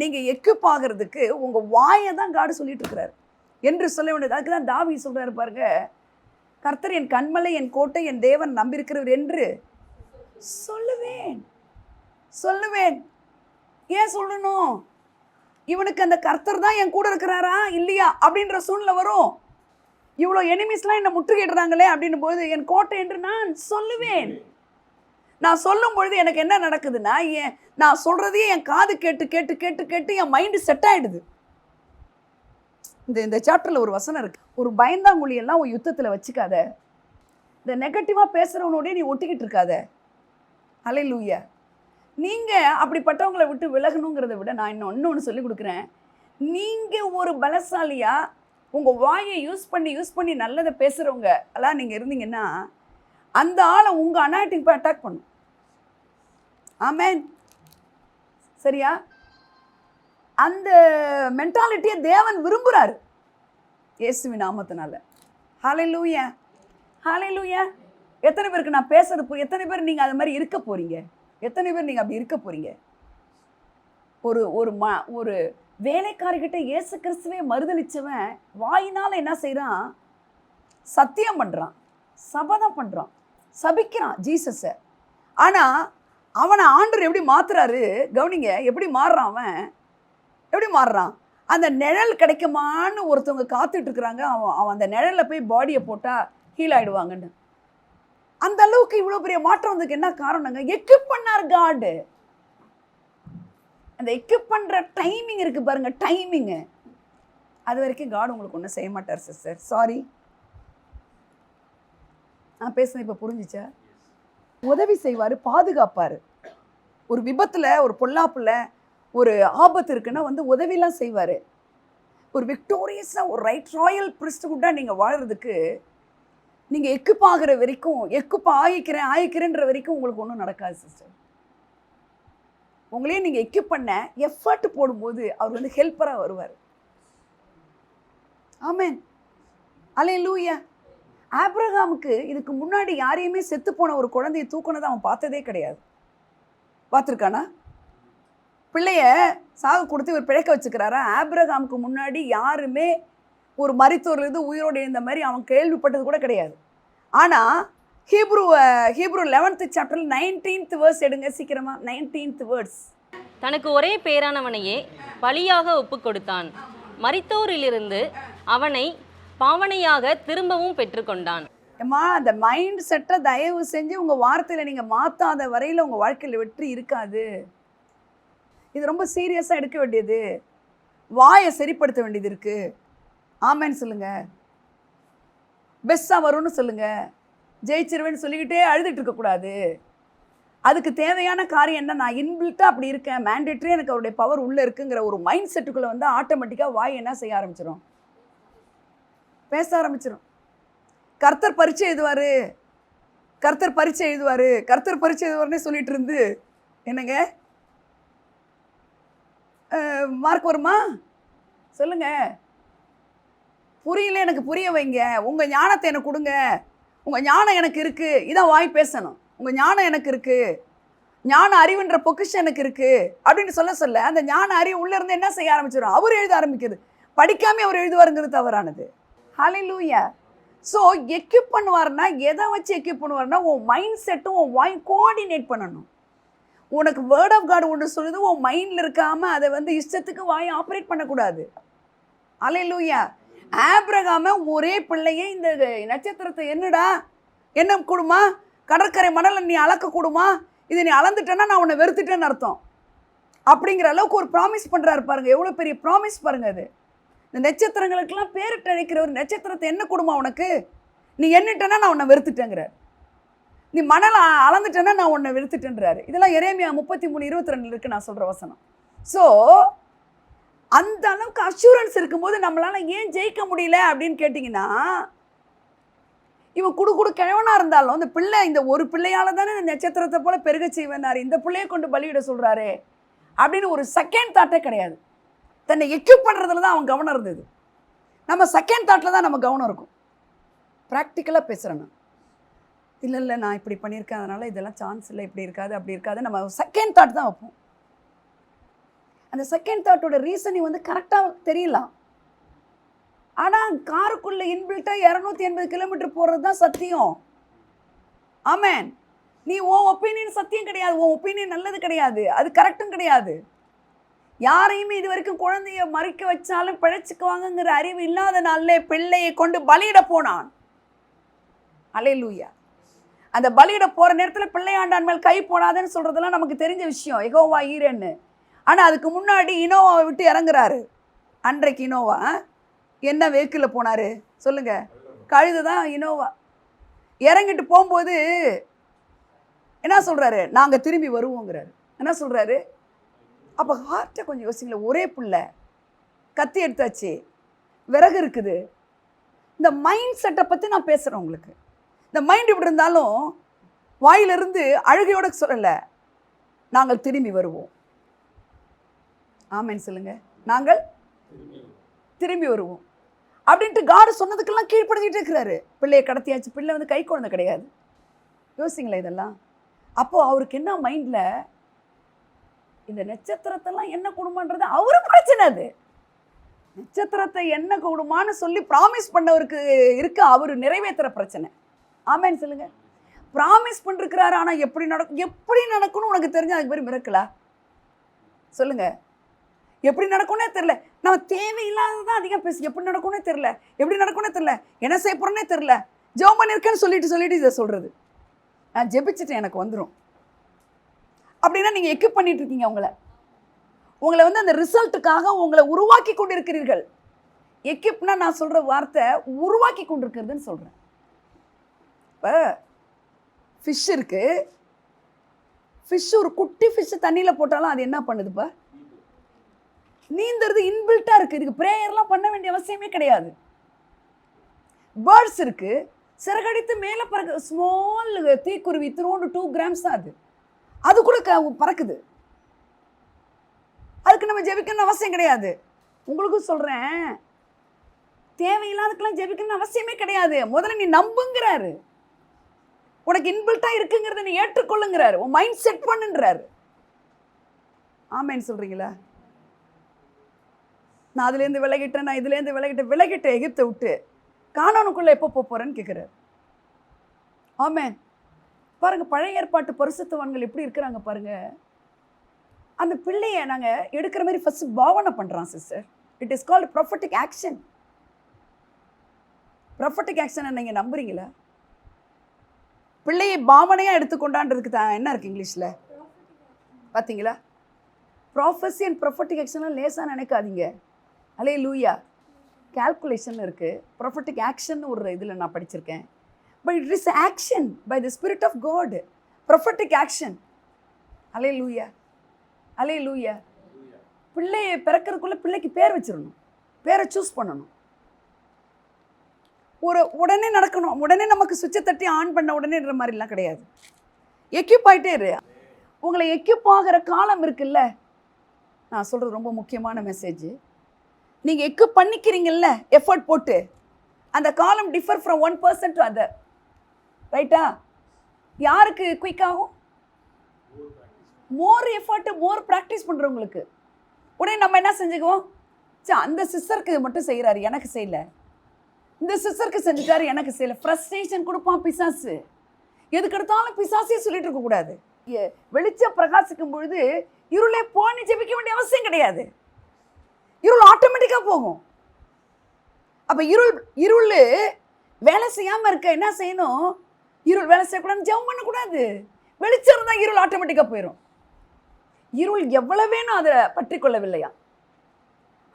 நீங்க எக்யூப் ஆகிறதுக்கு உங்க வாயை தான் காடு சொல்லிட்டு இருக்கிறாரு. என்று சொல்ல வேண்டியது. அதுக்கு தான் தாவீது சொல்றாரு பாருங்க, கர்த்தர் என் கண்மலை, என் கோட்டை, என் தேவன் நம்பியிருக்கிறவர் என்று சொல்லுவேன். சொல்லுவேன். ஏன் சொல்லணும்? இவனுக்கு அந்த கர்த்தர் தான் என் கூட இருக்கிறாரா இல்லையா அப்படின்ற சூழ்நிலை வரும். இவ்வளோ எனிமீஸ்லாம் என்னை முற்றுகையிடுறாங்களே அப்படின்னும் போது என் கோட்டை என்று நான் சொல்லுவேன். நான் சொல்லும் பொழுது எனக்கு என்ன நடக்குதுன்னா, நான் சொல்றதையே என் காது கேட்டு கேட்டு கேட்டு கேட்டு என் மைண்டு செட் ஆயிடுது. இந்த சாப்டரில் ஒரு வசனம் இருக்கு, ஒரு பயந்தாங்குழியெல்லாம் ஒரு யுத்தத்தில் வச்சுக்காத, இந்த நெகட்டிவாக பேசுகிறவனோடய நீ ஒட்டிக்கிட்டு இருக்காத. அல்லேலூயா. நீங்கள் அப்படிப்பட்டவங்களை விட்டு விலகணுங்கிறத விட நான் இன்னொன்று சொல்லி கொடுக்குறேன். நீங்கள் ஒரு பலசாலியாக உங்கள் வாயை யூஸ் பண்ணி நல்லதை பேசுகிறவங்க எல்லாம் நீங்கள் இருந்தீங்கன்னா அந்த ஆளை உங்கள் அனாட்டிங் போய் அட்டாக் பண்ணும். ஆமேன், சரியா? அந்த மென்டாலிட்டியை தேவன் விரும்புகிறாரு இயேசுவின் நாமத்தினால. ஹல்லேலூயா, ஹல்லேலூயா. எத்தனை பேருக்கு நான் பேசுறது, எத்தனை பேர் நீங்கள் அது மாதிரி இருக்க போகிறீங்க? எத்தனை பேர் நீங்கள் அப்படி இருக்க போகிறீங்க? ஒரு வேலைக்காரிகிட்ட இயேசு கிறிஸ்துவே மறுதளிச்சவன் வாயினால் என்ன செய்கிறான்? சத்தியம் பண்ணுறான், சபதம் பண்ணுறான், சபிக்கிறான் ஜீசஸை. ஆனால் அவனை ஆண்டவர் எப்படி மாத்துறாரு கவனிங்க. எப்படி மாறுறான் அவன்? எப்படி மாறுறான்? அந்த நிழல் கிடைக்குமான்னு ஒருத்தவங்க காத்துட்டு இருக்கிறாங்க. அவன் அந்த நிழலில் போய் பாடியை போட்டால் ஹீல் ஆகிடுவாங்கன்னு. அந்த அளவுக்கு இவ்வளோ பெரிய மாற்றம் வந்ததுக்கு என்ன காரணங்க? எக்யூப் பண்ணார் காடு. அந்த எக்யூப் பண்ணுற டைமிங் இருக்குது பாருங்க, டைமிங்கு. அது வரைக்கும் காடு உங்களுக்கு ஒன்றும் செய்ய மாட்டார் சிஸ்டர். சாரி, நான் பேசுனேன் இப்போ புரிஞ்சிச்சா? உதவி செய்வார், பாதுகாப்பார். ஒரு விபத்தில், ஒரு பொல்லாப்புல, ஒரு ஆபத்து இருக்குன்னா வந்து உதவிலாம் செய்வார். ஒரு விக்டோரியஸாக ஒரு ராயல் பிரிஸ்ட்ஹுட்டாக நீங்கள் வாழ்கிறதுக்கு நீங்கள் எக்யூப் ஆகிற வரைக்கும், எக்யூப் ஆகிக்கிறேன்ற வரைக்கும் உங்களுக்கு ஒன்றும் நடக்காது சிஸ்டர். உங்களையே நீங்கள் எக்யூப் பண்ண எஃபர்ட் போடும்போது அவர் வந்து ஹெல்ப்பராக வருவார். ஆமென், அல்லேலூயா. ஆபிரகாமுக்கு இதுக்கு முன்னாடி யாரையுமே செத்து போன ஒரு குழந்தையை தூக்குனதை அவன் பார்த்ததே கிடையாது. பார்த்துருக்கானா? பிள்ளைய சாக கொடுத்து இவர் பிழைக்க வச்சுக்கிறாரா? ஆபிரகாமுக்கு முன்னாடி யாருமே ஒரு மரித்தோர்லேருந்து உயிரோடு எழுந்த மாதிரி அவன் கேள்விப்பட்டது கூட கிடையாது. ஆனால் ஹீப்ரூ 11th சாப்டரில் 19th வேர்ஸ் எடுங்க சீக்கிரமா. 19th verse. தனக்கு ஒரே பேரானவனையே பலியாக ஒப்பு கொடுத்தான், மரித்தோரிலிருந்து அவனை பாவனையாக திரும்பவும் பெற்றுக்கொண்டான். ஏம்மா, அந்த மைண்ட் செட்டை தயவு செஞ்சு உங்கள் வார்த்தையில் நீங்கள் மாற்றாத வரையில் உங்கள் வாழ்க்கையில் வெற்றி இருக்காது. இது ரொம்ப சீரியஸாக எடுக்க வேண்டியது. வாயை சரிப்படுத்த வேண்டியது இருக்குது. ஆமேன்னு சொல்லுங்கள். பெஸ்ட்டாக வரும்னு சொல்லுங்கள். ஜெயிச்சிருவேன்னு சொல்லிக்கிட்டே அழுதுட்டு இருக்கக்கூடாது. அதுக்கு தேவையான காரியம் என்ன? நான் இன்பில்ட்டாக அப்படி இருக்கேன், மேண்டேட்ரி எனக்கு அவருடைய பவர் உள்ளே இருக்குங்கிற ஒரு மைண்ட் செட்டுக்குள்ளே வந்து ஆட்டோமேட்டிக்காக வாய் என்ன செய்ய ஆரம்பிச்சிடும்? பேச ஆரம்பிச்சிடும். கர்த்தர் பரீட்சை எழுதுவார், கர்த்தர் பரீட்சை எழுதுவார், கர்த்தர் பரீட்சை எழுதுவார்னே சொல்லிட்டு இருந்து என்னங்க மார்க் வருமா? சொல்லுங்க. புரியல, எனக்கு புரிய வைங்க. உங்கள் ஞானத்தை எனக்கு கொடுங்க. உங்கள் ஞானம் எனக்கு இருக்குது. இதான் வாய் பேசணும். உங்கள் ஞானம் எனக்கு இருக்குது, ஞான அறிவுன்ற பொக்கிஷம் எனக்கு இருக்குது அப்படின்னு சொல்ல அந்த ஞான அறிவு உள்ளேருந்து என்ன செய்ய ஆரம்பிச்சிடும்? அவர் எழுத ஆரம்பிக்குது. படிக்காமல் அவர் எழுதுவாருங்கிறது தவறானது. ஹல்லேலூயா. ஸோ எக்யூப் பண்ணுவார்னா எதை வச்சு எக்யூப் பண்ணுவார்னா உன் மைண்ட் செட்டும் உன் வாய் கோஆர்டினேட் பண்ணணும். உனக்கு வேர்ட் ஆஃப் காட் ஒன்று சொல்லுது, உன் மைண்டில் இருக்காமல் அதை வந்து இஷ்டத்துக்கு வாய் ஆப்ரேட் பண்ணக்கூடாது. ஹல்லேலூயா. ஆபிரகாம ஒரே பிள்ளையே இந்த நட்சத்திரத்தை என்னடா என்ன கூடுமா, கடற்கரை மணலை நீ அளக்க கூடுமா, இதை நீ அளந்துட்டேன்னா நான் உன்னை வெறுத்துட்டேன்னு அர்த்தம் அப்படிங்கிற அளவுக்கு ஒரு ப்ராமிஸ் பண்ணுறாரு பாருங்க. எவ்வளோ பெரிய ப்ராமிஸ் பாருங்க. அது இந்த நட்சத்திரங்களுக்கெல்லாம் பேரிட்டு அழைக்கிற ஒரு நட்சத்திரத்தை என்ன கொடுமா உனக்கு, நீ எண்ணிட்டேன்னா நான் உன்னை வெறுத்துட்டேங்கிறார். நீ மணலை அளந்துட்டேன்னா நான் உன்னை வெறுத்துட்டேன்றாரு. இதெல்லாம் எரேமியா 33:22 இருக்குது நான் சொல்கிற வசனம். ஸோ அந்த அளவுக்கு அஷூரன்ஸ் இருக்கும்போது நம்மளால ஏன் ஜெயிக்க முடியல அப்படின்னு கேட்டிங்கன்னா, இவன் குடு கிழவனாக இருந்தாலும் இந்த பிள்ளை, இந்த ஒரு பிள்ளையால் தானே இந்த நட்சத்திரத்தை போல பெருக செய்வேனாரு, இந்த பிள்ளையை கொண்டு பலியிட சொல்கிறாரு அப்படின்னு ஒரு செகண்ட் தாட்டே கிடையாது. தன்னை எக்யூப் பண்ணுறதுல தான் அவன் கவனம் இருந்தது. நம்ம செகண்ட் தாட்டில் தான் நம்ம கவனம் இருக்கும். ப்ராக்டிக்கலாக பேசுகிறேன் நான். இல்லை நான் இப்படி பண்ணியிருக்கேன், அதனால் இதெல்லாம் சான்ஸ் இல்லை, இப்படி இருக்காது அப்படி இருக்காது. நம்ம செகண்ட் தாட் தான் வைப்போம். அந்த செகண்ட் தாட்டோட ரீசனிங் வந்து கரெக்டாக தெரியலாம். ஆனால் காருக்குள்ளே இன்பில்ட்டாக 280 கிலோமீட்டர் போகிறது தான் சத்தியம். ஆமேன். நீ உன் ஒப்பீனியன் சத்தியம் கிடையாது, உன் ஒப்பீனியன் நல்லது கிடையாது, அது கரெக்டும் கிடையாது. யாரையுமே இது வரைக்கும் குழந்தைய மறிக்க வச்சாலும் பிழைச்சிக்குவாங்கங்கிற அறிவு இல்லாத நாளிலே பிள்ளையை கொண்டு பலியிட போனான். அல்லேலூயா. அந்த பலியிட போகிற நேரத்தில் பிள்ளையாண்டான் மேல் கை போடாதுன்னு சொல்கிறதெல்லாம் நமக்கு தெரிஞ்ச விஷயம், யெகோவா ஈரேன்னு. ஆனால் அதுக்கு முன்னாடி இனோவாவை விட்டு இறங்குறாரு. அன்றைக்கு இனோவா என்ன வெஹிக்கிளில் போனார் சொல்லுங்கள்? கழுது தான் இனோவா. இறங்கிட்டு போகும்போது என்ன சொல்கிறாரு? நாங்கள் திரும்பி வருவோங்கிறாரு. என்ன சொல்கிறாரு? அப்போ ஹார்ட்டை கொஞ்சம் யோசிங்களேன். ஒரே பிள்ளை, கத்தி எடுத்தாச்சு, விறகு இருக்குது. இந்த மைண்ட் செட்டை பற்றி நான் பேசுகிறேன் உங்களுக்கு. இந்த மைண்ட் இப்படி இருந்தாலும் வாயிலிருந்து அழுகையோடு சொல்லலை, நாங்கள் திரும்பி வருவோம். ஆமேன்னு சொல்லுங்கள். நாங்கள் திரும்பி வருவோம் அப்படின்ட்டு காடு சொன்னதுக்கெல்லாம் கீழ்ப்படுத்திட்டு இருக்கிறாரு. பிள்ளையை கடத்தியாச்சு, பிள்ளை வந்து கை குழந்தை கிடையாது. யோசிங்களா இதெல்லாம்? அப்போது அவருக்கு என்ன மைண்டில், இந்த நட்சத்திரத்தெல்லாம் என்ன கொடுமான்றது அவரு பிரச்சனை. அது நட்சத்திரத்தை என்ன கொடுமான்னு சொல்லி ப்ராமிஸ் பண்ணவருக்கு இருக்க அவர் நிறைவேற்றுற பிரச்சனை. ஆமேன்னு சொல்லுங்க. ப்ராமிஸ் பண்ணிருக்கிறாரு, ஆனால் எப்படி நடக்கணும் உனக்கு தெரிஞ்சு அதுக்கு பேர் மிரக்கலா? சொல்லுங்க. எப்படி நடக்கும்னே தெரில. நம்ம தேவையில்லாததான் அதிகம் பேசி எப்படி நடக்கும்னே தெரில, எப்படி நடக்கும்னே தெரில, என்ன செய்ய போகிறேன்னே தெரில, ஜெபம் பண்ணியிருக்கேன்னு சொல்லிட்டு இதை சொல்கிறது. நான் ஜெபிச்சுட்டேன் எனக்கு வந்துடும் அப்படின்னா நீங்கள் எக்யூப் பண்ணிட்டு இருக்கீங்க. உங்களை வந்து அந்த ரிசல்ட்டுக்காக உங்களை உருவாக்கி கொண்டு இருக்கிறீர்கள். எக்யூப்னா நான் சொல்கிற வார்த்தை உருவாக்கி கொண்டு இருக்கிறதுன்னு சொல்கிறேன். இப்போ ஃபிஷ் இருக்குது. ஃபிஷ், ஒரு குட்டி ஃபிஷ்ஷு தண்ணியில் போட்டாலும் அது என்ன பண்ணுதுப்பா? நீந்துறது இன்பில்ட்டாக இருக்குது. இதுக்கு ப்ரேயர்லாம் பண்ண வேண்டிய அவசியமே கிடையாது. பேர்ட்ஸ் இருக்குது, சிறகடித்து மேலே பறக்கு. ஸ்மால் தீக்குருவி, 2 கிராம்ஸ் தான் அது கூட பறக்குது. அதுக்கு நம்ம ஜெபிக்கணும்னு அவசியம் கிடையாது. உங்களுக்கும் சொல்கிறேன், தேவையில்லாததுக்கெல்லாம் ஜெபிக்கணும்னு அவசியமே கிடையாது. முதல்ல நீ நம்புங்கிறாரு. உனக்கு இன்பில்ட்டாக இருக்குங்கிறத நீ ஏற்றுக்கொள்ளுங்கிறாரு. உன் மைண்ட் செட் பண்ணுன்றாரு. ஆமேன்னு சொல்கிறீங்களா? நான் அதுலேருந்து விலகிட்டேன், நான் இதுலேருந்து விலகிட்டேன் எகிப்தை விட்டு, கானானுக்குள்ளே எப்போ போகிறேன்னு கேட்குறாரு. ஆமேன். பாருங்கள், பழைய ஏற்பாட்டு பரிசுத்தவான்கள் எப்படி இருக்கிறாங்க பாருங்கள். அந்த பிள்ளையை நாங்கள் எடுக்கிற மாதிரி ஃபஸ்ட்டு பாவனை பண்ணுறான் sister. It is called prophetic action. Prophetic ஆக்ஷனை நீங்கள் நம்புறீங்களா? பிள்ளையை பாவனையாக எடுத்துக்கொண்டான்றதுக்கு தான் என்ன இருக்குது இங்கிலீஷில் பார்த்தீங்களா? ப்ராஃபஸி அண்ட் ப்ரொஃபட்டிக் ஆக்ஷன்லாம் லேசாக நினைக்காதீங்க. அல்லேலூயா. கால்குலேஷன் இருக்குது. ப்ரொஃபட்டிக் ஆக்ஷன் ஒரு இதில் நான் படிச்சிருக்கேன். But it is action by the Spirit of God. Prophetic action. Hallelujah, hallelujah. பிள்ளையை பிறக்கிறதுக்குள்ளே பிள்ளைக்கு பேர் வச்சிடணும், பேரை சூஸ் பண்ணணும். உடனே நடக்கணும், உடனே நமக்கு சுவிட்சை தட்டி ஆன் பண்ண உடனேன்ற மாதிரிலாம் கிடையாது. எக்யூப் ஆகிட்டே இரு. உங்களை எக்யூப் ஆகிற காலம் இருக்குல்ல, நான் சொல்கிறது ரொம்ப முக்கியமான மெசேஜ். நீங்கள் எக்யூப் பண்ணிக்கிறீங்கல்ல எஃபர்ட் போட்டு, அந்த காலம் differ from one person to other. ரைட்டா? யாருக்கு குயிக் ஆகும்? மோர் எஃபர்ட்டு, மோர் ப்ராக்டிஸ் பண்ணுறவங்களுக்கு. உடனே நம்ம என்ன செஞ்சுக்குவோம்? அந்த சிஸ்டருக்கு மட்டும் செய்கிறாரு, எனக்கு செய்யல. இந்த சிஸ்டருக்கு செஞ்சுட்டாரு, எனக்கு செய்யல. ஃப்ரஸ்ட்ரேஷன் கொடுப்பான் பிசாசு. எதுக்கு எடுத்தாலும் பிசாசே சொல்லிட்டு இருக்கக்கூடாது. வெளிச்சம் பிரகாசிக்கும் பொழுது இருளே போன்னு ஜெபிக்க வேண்டிய அவசியம் கிடையாது. இருள் ஆட்டோமேட்டிக்காக போகும். அப்போ இருள் வேலை செய்யாமல் இருக்க என்ன செய்யணும்? இருள் வேலை செய்யக்கூடாது, ஜெபம் பண்ணக்கூடாது. வெளிச்சம் இருந்தால் இருள் ஆட்டோமேட்டிக்காக போயிடும். இருள் எவ்வளோ வேணும் அதை பற்றி கொள்ளவில்லையா?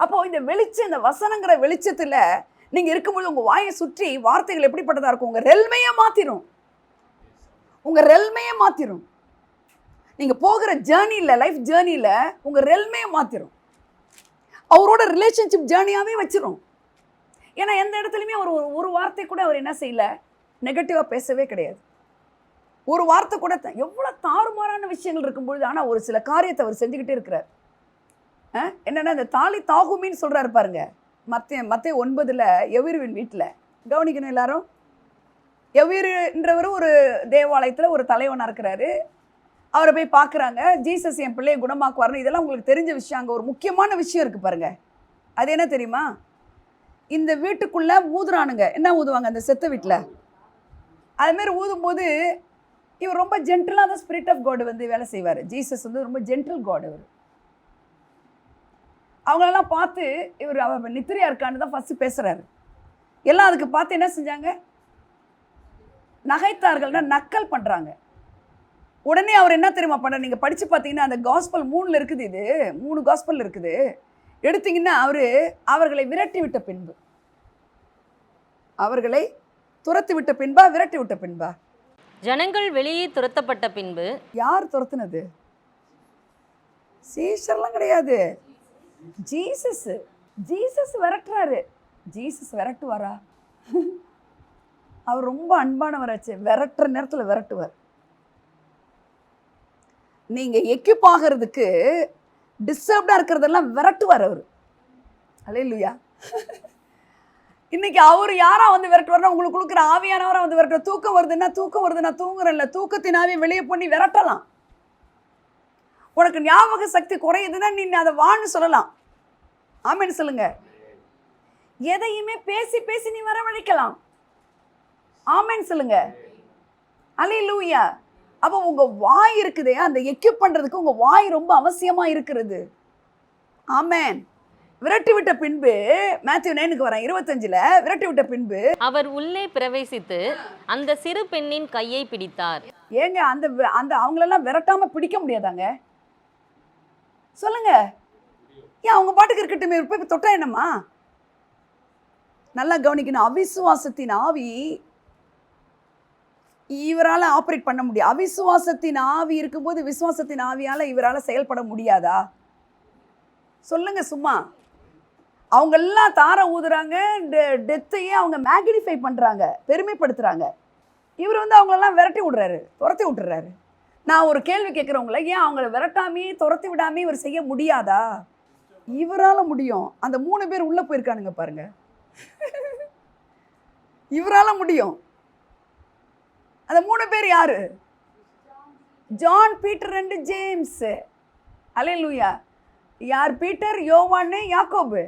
அப்போது இந்த வெளிச்சம், இந்த வசனங்கிற வெளிச்சத்தில் நீங்கள் இருக்கும்போது உங்கள் வாயை சுற்றி வார்த்தைகள் எப்படிப்பட்டதாக இருக்கும்? உங்கள் ரெல்மையே மாற்றிடும். உங்கள் ரெல்மையே மாற்றிடும். நீங்கள் போகிற ஜேர்னியில், லைஃப் ஜேர்னியில் உங்கள் ரெல்மையை மாற்றிடும். அவரோட ரிலேஷன்ஷிப் ஜேர்னியாகவே வச்சிடும். ஏன்னா எந்த இடத்துலையுமே ஒரு வார்த்தை கூட அவர் என்ன செய்யல, நெகட்டிவாக பேசவே கிடையாது. ஒரு வார்த்தை கூட. எவ்வளோ தாறுமாறான விஷயங்கள் இருக்கும்பொழுது ஆனால் ஒரு சில காரியத்தை அவர் செஞ்சுக்கிட்டே இருக்கிறார். என்னென்னா இந்த தாலி தாகுமின்னு சொல்கிறாரு பாருங்க, மத்தேயு 9 எவீருவின் வீட்டில். கவனிக்கணும் எல்லாரும். எவீருன்றவர் ஒரு தேவாலயத்தில் ஒரு தலைவனாக இருக்கிறாரு. அவரை போய் பார்க்குறாங்க. ஜீசஸ் என் பிள்ளையை குணமாக்குவார்னு. இதெல்லாம் உங்களுக்கு தெரிஞ்ச விஷயம். அங்கே ஒரு முக்கியமான விஷயம் இருக்குது பாருங்கள். அது என்ன தெரியுமா? இந்த வீட்டுக்குள்ளே ஊதுறானுங்க. என்ன ஊதுவாங்க அந்த செத்த வீட்டில்? அதுமாரி ஊதும்போது இவர் ரொம்ப ஜென்டிலாக தான் ஸ்பிரிட் ஆஃப் காட் வந்து வேலை செய்வார். ஜீசஸ் வந்து ரொம்ப ஜென்டில் காட். அவர் அவங்களெல்லாம் பார்த்து இவர் அவ நித்திரையாக இருக்கான்னு தான் ஃபஸ்ட்டு பேசுகிறாரு. எல்லாம் அதுக்கு பார்த்து என்ன செஞ்சாங்க? நகைத்தார்கள்னா நக்கல் பண்ணுறாங்க. உடனே அவர் என்ன தெரியுமா பண்ண? நீங்கள் படித்து பார்த்தீங்கன்னா அந்த காஸ்பல் 3 இருக்குது. இது 3 காஸ்பல் இருக்குது. எடுத்தீங்கன்னா அவர்களை விரட்டி விட்ட பின்பு, அவர்களை துரத்தி விட்ட பின்பா விரட்டி விட்ட பின்பா? ஜனங்கள் வெளியே துரத்தப்பட்ட பின்பு. யார் துரத்துனது? சீஷர்லாம் கிடையாது, ஜீசஸ். ஜீசஸ் விரட்டுறாரு. ஜீசஸ் விரட்டுவாரா? அவர் ரொம்ப அன்பானவராச்சு. விரட்டுற நேரத்தில் விரட்டுவார். நீங்கள் எக்யூப் ஆகிறதுக்கு டிஸ்டர்ப்டாக இருக்கிறதெல்லாம் விரட்டுவார் அவர். அல்லேலூயா. இன்னைக்கு அவர் யாரா வந்து விரட்டுவார்னா, உங்களுக்கு கொடுக்குற ஆவியானவரா வந்து விரட்டுவார். தூக்கம் வருது, நான் தூங்குறேன்ல, தூக்கத்தின் ஆவியை வெளியே பண்ணி விரட்டலாம். உனக்கு ஞாபக சக்தி குறையுதுன்னா நீ அதை வான்னு சொல்லலாம். ஆமென் சொல்லுங்க. எதையுமே பேசி பேசி நீ வரவழைக்கலாம். ஆமென் சொல்லுங்க. அல்லேலூயா. அப்போ உங்க வாய் இருக்குதே, அந்த எக்யூப் பண்றதுக்கு உங்க வாய் ரொம்ப அவசியமா இருக்கிறது. ஆமென். விரட்டி விட்ட பின்பு மேத்யூ 9க்கு வரேன் 25ல விரட்டி விட்ட பின்பு அவர் உள்ளே பிரவேசித்து அந்த சிறு பெண்ணின் கையை பிடித்தார். ஏங்க அந்த அந்த அவங்களெல்லாம் விரட்டாம பிடிக்க முடியாதாங்க? சொல்லுங்க. ஏன் அவங்க பாட்டுக்கு இருக்கட்டுமே, போய் தொட்டா என்னம்மா? நல்லா கவனிக்கணும். அவிசுவாசத்தின் ஆவி இவரால் ஆப்ரேட் பண்ண முடியும். அவிசுவாசத்தின் ஆவி இருக்கும்போது விசுவாசத்தின் ஆவியால் இவரால் செயல்பட முடியாதா? சொல்லுங்க. சும்மா அவங்க எல்லாம் தார ஊதுறாங்க, டெத்தையே அவங்க மேக்னிஃபை பண்ணுறாங்க, பெருமைப்படுத்துகிறாங்க. இவர் வந்து அவங்களெல்லாம் விரட்டி விடுறாரு, துரத்தி விட்டுறாரு. நான் ஒரு கேள்வி கேட்குறவங்கள, ஏன் அவங்கள விரட்டாமே துரத்தி விடாமே இவர் செய்ய முடியாதா? இவரால் முடியும். அந்த 3 பேர் உள்ளே போயிருக்கானுங்க பாருங்க. இவரால் முடியும். அந்த 3 பேர் யாரு? John, Peter and James. Hallelujah. யார்? பீட்டர், யோவான், யாக்கோபு.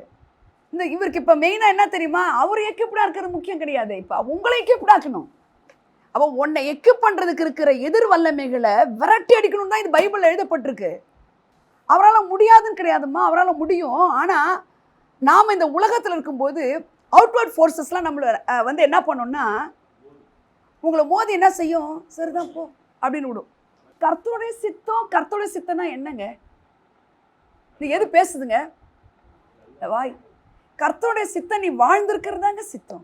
இந்த இவருக்கு இப்போ மெயினாக என்ன தெரியுமா? அவர் எக்யூப்டாக இருக்கிறது முக்கியம் கிடையாது. இப்போ உங்களை எக்யூப்டாக்கணும். அப்போ உன்னை எக்யூப் பண்ணுறதுக்கு இருக்கிற எதிர் வல்லமைகளை விரட்டி அடிக்கணும் தான் இது பைபிளில் எழுதப்பட்டிருக்கு. அவரால் முடியாதுன்னு கிடையாதும்மா, அவரால் முடியும். ஆனால் நாம் இந்த உலகத்தில் இருக்கும்போது அவுட்வர்ட் ஃபோர்ஸஸ்லாம் நம்மளை வந்து என்ன பண்ணோம்னா, உங்களை மோதி என்ன செய்யும்? சரிதான் போ அப்படின்னு விடும். கர்த்தருடைய சித்தம்னா என்னங்க? நீ எது பேசுதுங்க? வாய். கர்த்தருடைய சித்தம் நீ வாழ்ந்திருக்கிறதாங்க சித்தம்.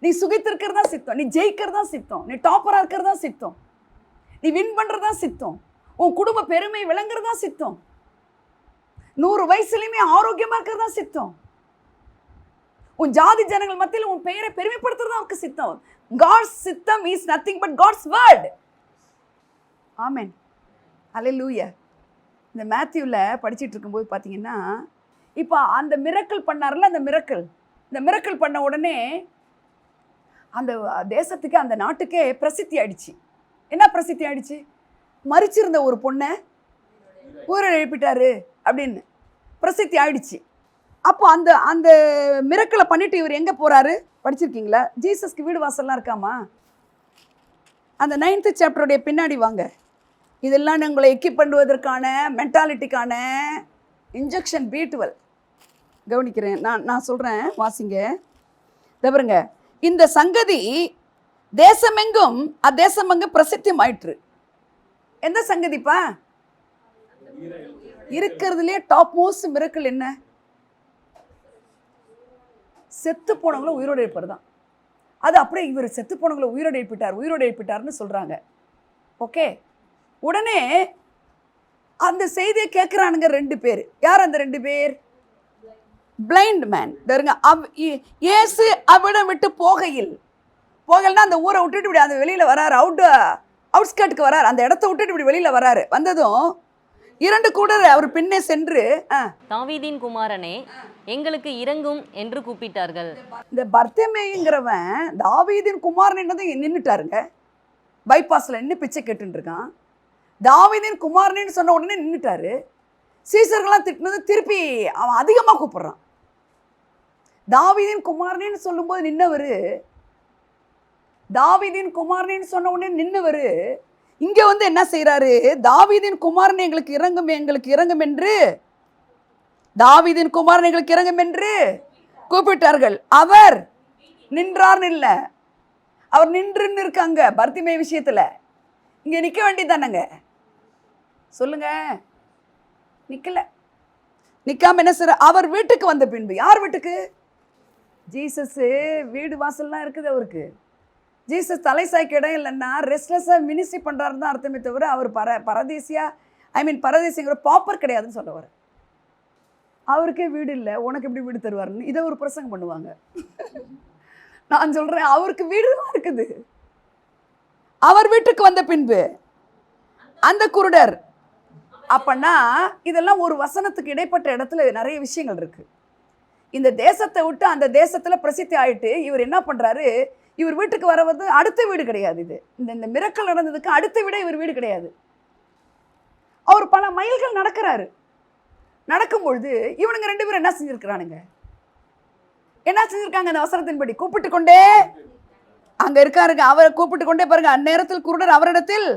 நீ சுகித்திருக்கிறதா சித்தம். நீ ஜெயிக்கிறதா சித்தம். நீ டாப்பராக இருக்கிறதா சித்தம். நீ வின் பண்ணுறதா சித்தம். உன் குடும்ப பெருமை விளங்குறதா சித்தம். 100 வயசுலையுமே ஆரோக்கியமாக இருக்கிறதா சித்தம். உன் ஜாதி ஜனங்கள் மத்தியில் உன் பெயரை பெருமைப்படுத்துறதா அவருக்கு சித்தம். காட்ஸ் சித்தம் is nothing but God's word. Amen. Hallelujah. இந்த மேத்யூவில் படிச்சுட்டு இருக்கும்போது பார்த்தீங்கன்னா, இப்போ அந்த மிரக்கல் பண்ணார்ல, அந்த மிரக்கல் பண்ண உடனே அந்த தேசத்துக்கு, அந்த நாட்டுக்கே பிரசித்தி ஆயிடுச்சு. என்ன பிரசித்தி ஆயிடுச்சு? மரிச்சிருந்த ஒரு பொண்ணை உயிரோட எழுப்பிட்டாரு அப்படின்னு பிரசித்தி ஆயிடுச்சு. அப்போ அந்த அந்த மிரக்கலை பண்ணிட்டு இவர் எங்கே போகிறாரு படிச்சிருக்கீங்களா? ஜீசஸ்க்கு வீடு வாசல்லாம் இருக்காமா? அந்த 9th சாப்டருடைய பின்னாடி வாங்க. இதெல்லாம் உங்களை எக்யூப் பண்ணுவதற்கான மென்டாலிட்டிக்கான இன்ஜெக்ஷன் B12. கவனிக்கிறேன், நான் சொல்கிறேன், வாசிங்க. பாருங்க, இந்த சங்கதி தேசமெங்கும் அத்தேசமெங்கும் பிரசித்தமாயிற்று. எந்த சங்கதிப்பா? இருக்கிறதுலே டாப் மோஸ்ட் மிரக்கல் என்ன? செத்து போனவங்களை உயிரோடு எழுப்பது தான். அது அப்படியே இவர் செத்து போனவங்களை உயிரோடு எழுப்பிட்டார்னு சொல்கிறாங்க. ஓகே. உடனே அந்த செய்தியை கேட்குறானுங்க 2 பேர். யார் அந்த 2 பேர்? Blind man. இயேசு அவ்விடம் விட்டு போகலன்னா அந்த ஊரை விட்டுட்டு இப்படி அந்த வெளியில் வராரு, அவுட்ஸ்கர்ட்டுக்கு வராரு, அந்த இடத்த விட்டுட்டு இப்படி வெளியில் வராரு. வந்ததும் 2 கூட அவர் பின்னே சென்று, தாவீதின் குமாரனே எங்களுக்கு இரங்கும் என்று கூப்பிட்டார்கள். இந்த பர்தேமேயுங்கிறவன் தாவீதின் குமாரன் நின்றுட்டாருங்க. பைபாஸில் நின்று பிச்சை கேட்டுன்னு இருக்கான். தாவீதின் குமாரனேன்னு சொன்ன உடனே நின்றுட்டாரு. சீசர்கள்லாம் திட்டினது திருப்பி அவன் அதிகமாக கூப்பிட்றான். தாவீதின் குமாரனேன்னு சொல்லும்போது நின்னவர், தாவீதின் குமாரனேன்னு சொன்ன உடனே நின்னவர் இங்கே வந்து என்ன செய்கிறாரு? தாவீதின் குமாரன் எங்களுக்கு இறங்கும் என்று, தாவீதின் குமாரன் எங்களுக்கு இறங்கும் என்று கூப்பிட்டார்கள். அவர் நின்றார்னு இல்லை, அவர் நின்றுன்னு இருக்காங்க. பர்திமே விஷயத்தில் இங்கே நிற்க வேண்டியதானங்க? சொல்லுங்க. நிற்காம என்ன செய்ற? அவர் வீட்டுக்கு வந்த பின்பு. யார் வீட்டுக்கு? ஜீசஸ் வீடு வாசல்லாம் இருக்குது அவருக்கு. ஜீசஸ் தலை சாய்க்க இடம் இல்லைன்னா ரெஸ்ட்லெஸ்ஸாக மினிஸ்ட்ரி பண்ணுறாருன்னு தான் அர்த்தமே தவிர அவர் பரதேசிங்கிற பாப்பர் கிடையாதுன்னு சொல்லுவார். அவருக்கே வீடு இல்லை, உனக்கு எப்படி வீடு தருவாருன்னு இதை ஒரு பிரசங்கம் பண்ணுவாங்க. நான் சொல்கிறேன், அவருக்கு வீடு தான் இருக்குது. அவர் வீட்டுக்கு வந்த பின்பு அந்த குருடர். அப்பன்னா இதெல்லாம் ஒரு வசனத்துக்கு இடைப்பட்ட இடத்துல நிறைய விஷயங்கள் இருக்குது. இந்த தேசத்தை விட்டு அந்த தேசத்துல பிரசித்தி ஆயிட்டு இவர் என்ன பண்றாரு, இவர் வீட்டுக்கு வரவது அடுத்த வீடு கிடையாது. இது இந்த மிரக்கல் நடந்ததுக்கு அடுத்த வீடே இவர் வீடு கிடையாது. அவர் பல மைல்கள் நடக்கிறாரு. நடக்கும் பொழுது இவனுங்க 2 பேரும் என்ன செஞ்சிருக்கிறானுங்க, என்ன செஞ்சிருக்காங்க, அந்த வசனத்தின்படி கூப்பிட்டு கொண்டே அங்க இருக்காருங்க. அவரை கூப்பிட்டு கொண்டே பாருங்க, அந்நேரத்தில் குருடர் அவரிடத்தில்,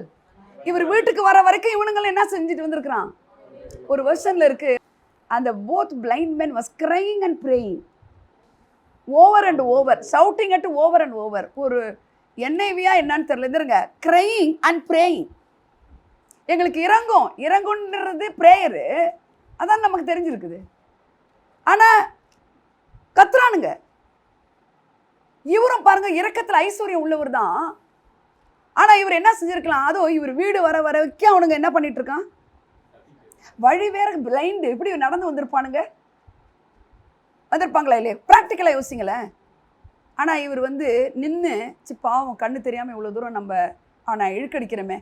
இவர் வீட்டுக்கு வர வரைக்கும் இவனுங்களும் என்ன செஞ்சுட்டு வந்திருக்கிறான். ஒரு வெர்ஷன்ல இருக்கு, அந்த both blind men was crying and praying over and over, shouting at over and over. ஒரு NIV-யா என்னன்னு தெரியல, இருங்க, crying and praying. எங்களுக்கு இறங்குன்றது பிரேயரு, அதான் நமக்கு தெரிஞ்சிருக்குது. ஆனா கத்துறானுங்க. இவரும் பாருங்க இரக்கத்துல ஐஸ்வர்யம் உள்ளவர் தான். ஆனா இவர் என்ன செஞ்சிருக்கலாம், அதோ இவர் வீடு வர வரைக்கும் அவனுங்க என்ன பண்ணிட்டு இருக்கான், வழி வேற பிளைண்டு, இப்படி நடந்து வந்திருப்பாங்களா இல்லையா, ப்ராக்டிக்கலா யோசிங்களேன். ஆனா இவர் நின்று பாவம் கண்ணு தெரியாம இவ்வளவு தூரம் நம்ம அவனை இழுக்கடிக்கிறோமே.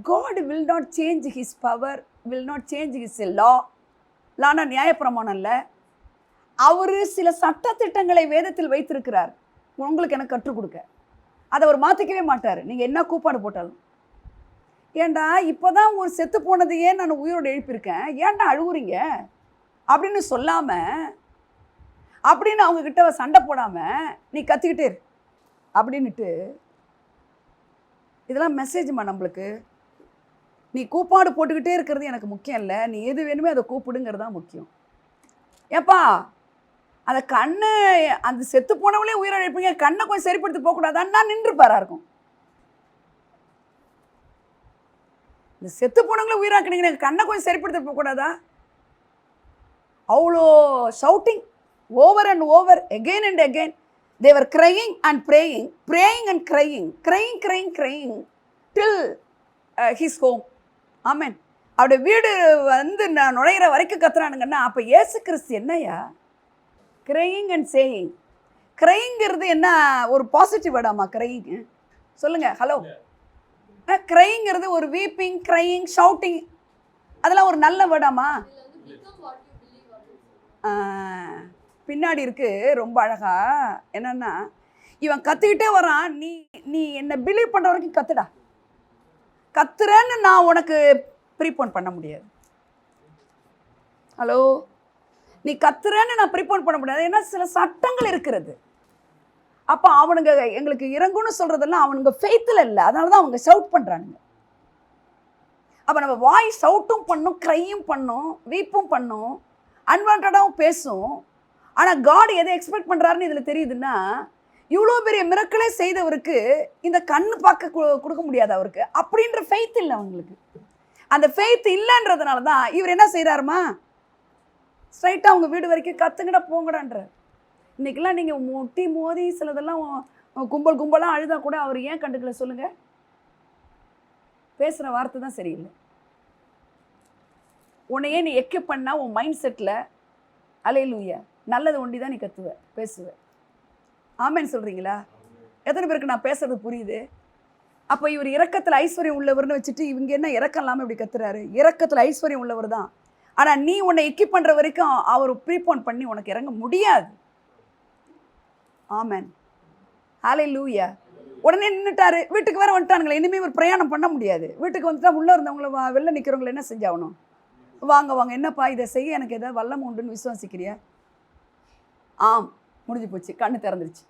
God will not change his power, will not change his law. Lana நியாயப்பிரமாணம் இல்லை, அவரு சில சட்ட திட்டங்களை வேதத்தில் வைத்திருக்கிறார் உங்களுக்கு எனக்கு கற்றுக் கொடுக்க. அதை அவர் மாற்றிக்கவே மாட்டார், நீங்கள் என்ன கூப்பாடு போட்டாலும். ஏண்டா இப்போதான் ஒரு செத்து போனதையே நான் உயிரோடு எழுப்பியிருக்கேன், ஏன்டா அழுகுறீங்க அப்படின்னு சொல்லாமல், அப்படின்னு அவங்கக்கிட்ட சண்டை போடாமல் நீ கத்திக்கிட்டே இரு அப்படின்னுட்டு. இதெல்லாம் மெசேஜ்மா நம்மளுக்கு. நீ கூப்பாடு போட்டுக்கிட்டே இருக்கிறது எனக்கு முக்கியம் இல்லை, நீ எது வேணுமே அதை கூப்பிடுங்கிறது தான் முக்கியம். ஏப்பா அந்த கண்ணை, அந்த செத்து போனவங்களே உயிரை எழுப்பீங்க, கண்ணை கொஞ்சம் சரிப்படுத்தி போகக்கூடாதான்னா நின்றுப்பாரா இருக்கும். இந்த செத்து போனவங்களே உயிராக்குனீங்க, கண்ணை கொஞ்சம் சரிப்படுத்தி போகக்கூடாதா? அவ்வளோ shouting over and over, again and again. they were crying and praying, praying and crying, crying till his home. ஆமென். அவருடைய வீடு நான் நுழையிற வரைக்கும் கத்துறானுங்கன்னா, அப்போ இயேசு கிறிஸ்து என்னையா கிரையிங் அண்ட் சேயிங். கிரைங்கிறது என்ன ஒரு பாசிட்டிவ் வேர்டாமா கிரையிங்? சொல்லுங்க, ஹலோ. கிரைங்கிறது ஒரு வீப்பிங், கிரையிங், ஷவுட்டிங், அதெல்லாம் ஒரு நல்ல வேர்டாமா? பின்னாடி இருக்கு ரொம்ப அழகா. என்னன்னா, இவன் கத்திக்கிட்டே வரான், நீ என்ன பிலீவ் பண்ற வரைக்கும் கத்துடா. கத்துறேன்னு நான் உனக்கு ப்ரீபோன் பண்ண முடியாது. ஹலோ, நீ கத்துறேன்னு நான் ப்ரீபோன் பண்ண முடியாது, ஏன்னா சில சட்டங்கள் இருக்கிறது. அப்போ அவனுங்க எங்களுக்கு இறங்குன்னு சொல்றதெல்லாம் அவனுங்க ஃபெய்த்தில் இல்லை, அதனால தான் அவங்க ஷவுட் பண்ணுறானுங்க. அப்போ நம்ம வாய் ஷவுட்டும் பண்ணும், க்ரையும் பண்ணும், வீப்பும் பண்ணும், அன்வான்டாகவும் பேசும். ஆனால் காட் எதை எக்ஸ்பெக்ட் பண்ணுறாருன்னு இதில் தெரியுதுன்னா, இவ்வளோ பெரிய மிரக்கலே செய்தவருக்கு இந்த கண்ணு பார்க்க கொடுக்க முடியாது அவருக்கு, அப்படின்ற ஃபெய்த் இல்லை அவங்களுக்கு. அந்த ஃபெய்த் இல்லைன்றதுனால தான் இவர் என்ன செய்கிறாருமா, ஸ்ட்ரைட்டாக அவங்க வீடு வரைக்கும் கத்துங்கடா போங்கடான்ற. இன்றைக்கெல்லாம் நீங்கள் முட்டி மோதி சிலதெல்லாம் கும்பலாக அழுதா கூட அவர் ஏன் கண்டுக்கல சொல்லுங்கள்? பேசுகிற வார்த்தை தான் சரியில்லை. உன்னையே நீ எக்யூப் பண்ணால் உன் மைண்ட் செட்டில் அல்லேலூயா நல்லது ஒண்டி தான் நீ கத்துவ பேசுவ. ஆமேன்னு சொல்கிறீங்களா? எத்தனை பேருக்கு நான் பேசுறது புரியுது? அப்போ இவர் இரக்கத்தில் ஐஸ்வர்யம் உள்ளவர்னு வச்சுட்டு இவங்க என்ன இரக்கம் இல்லாமல் இப்படி கத்துறாரு? இரக்கத்தில் ஐஸ்வர்யம் உள்ளவர் தான். ஆனால் நீ உன்னை எக்யூப் பண்ணுற வரைக்கும் அவர் ப்ரீபோன் பண்ணி உனக்கு இறங்க முடியாது. ஆமேன், ஹல்லேலூயா. உடனே நின்றுட்டாரு, வீட்டுக்கு வேற வந்துட்டானுங்களே, இனிமேல் ஒரு பிரயாணம் பண்ண முடியாது. வீட்டுக்கு வந்துட்டா உள்ளே இருந்தவங்கள வெளில நிற்கிறவங்களை என்ன செஞ்சாகணும்? வாங்க வாங்க, என்னப்பா இதை செய்ய எனக்கு ஏதாவது வல்லம் உண்டுன்னு விசுவாசிக்கிறியா? ஆம், முடிஞ்சு போச்சு, கண்ணு திறந்துருச்சு.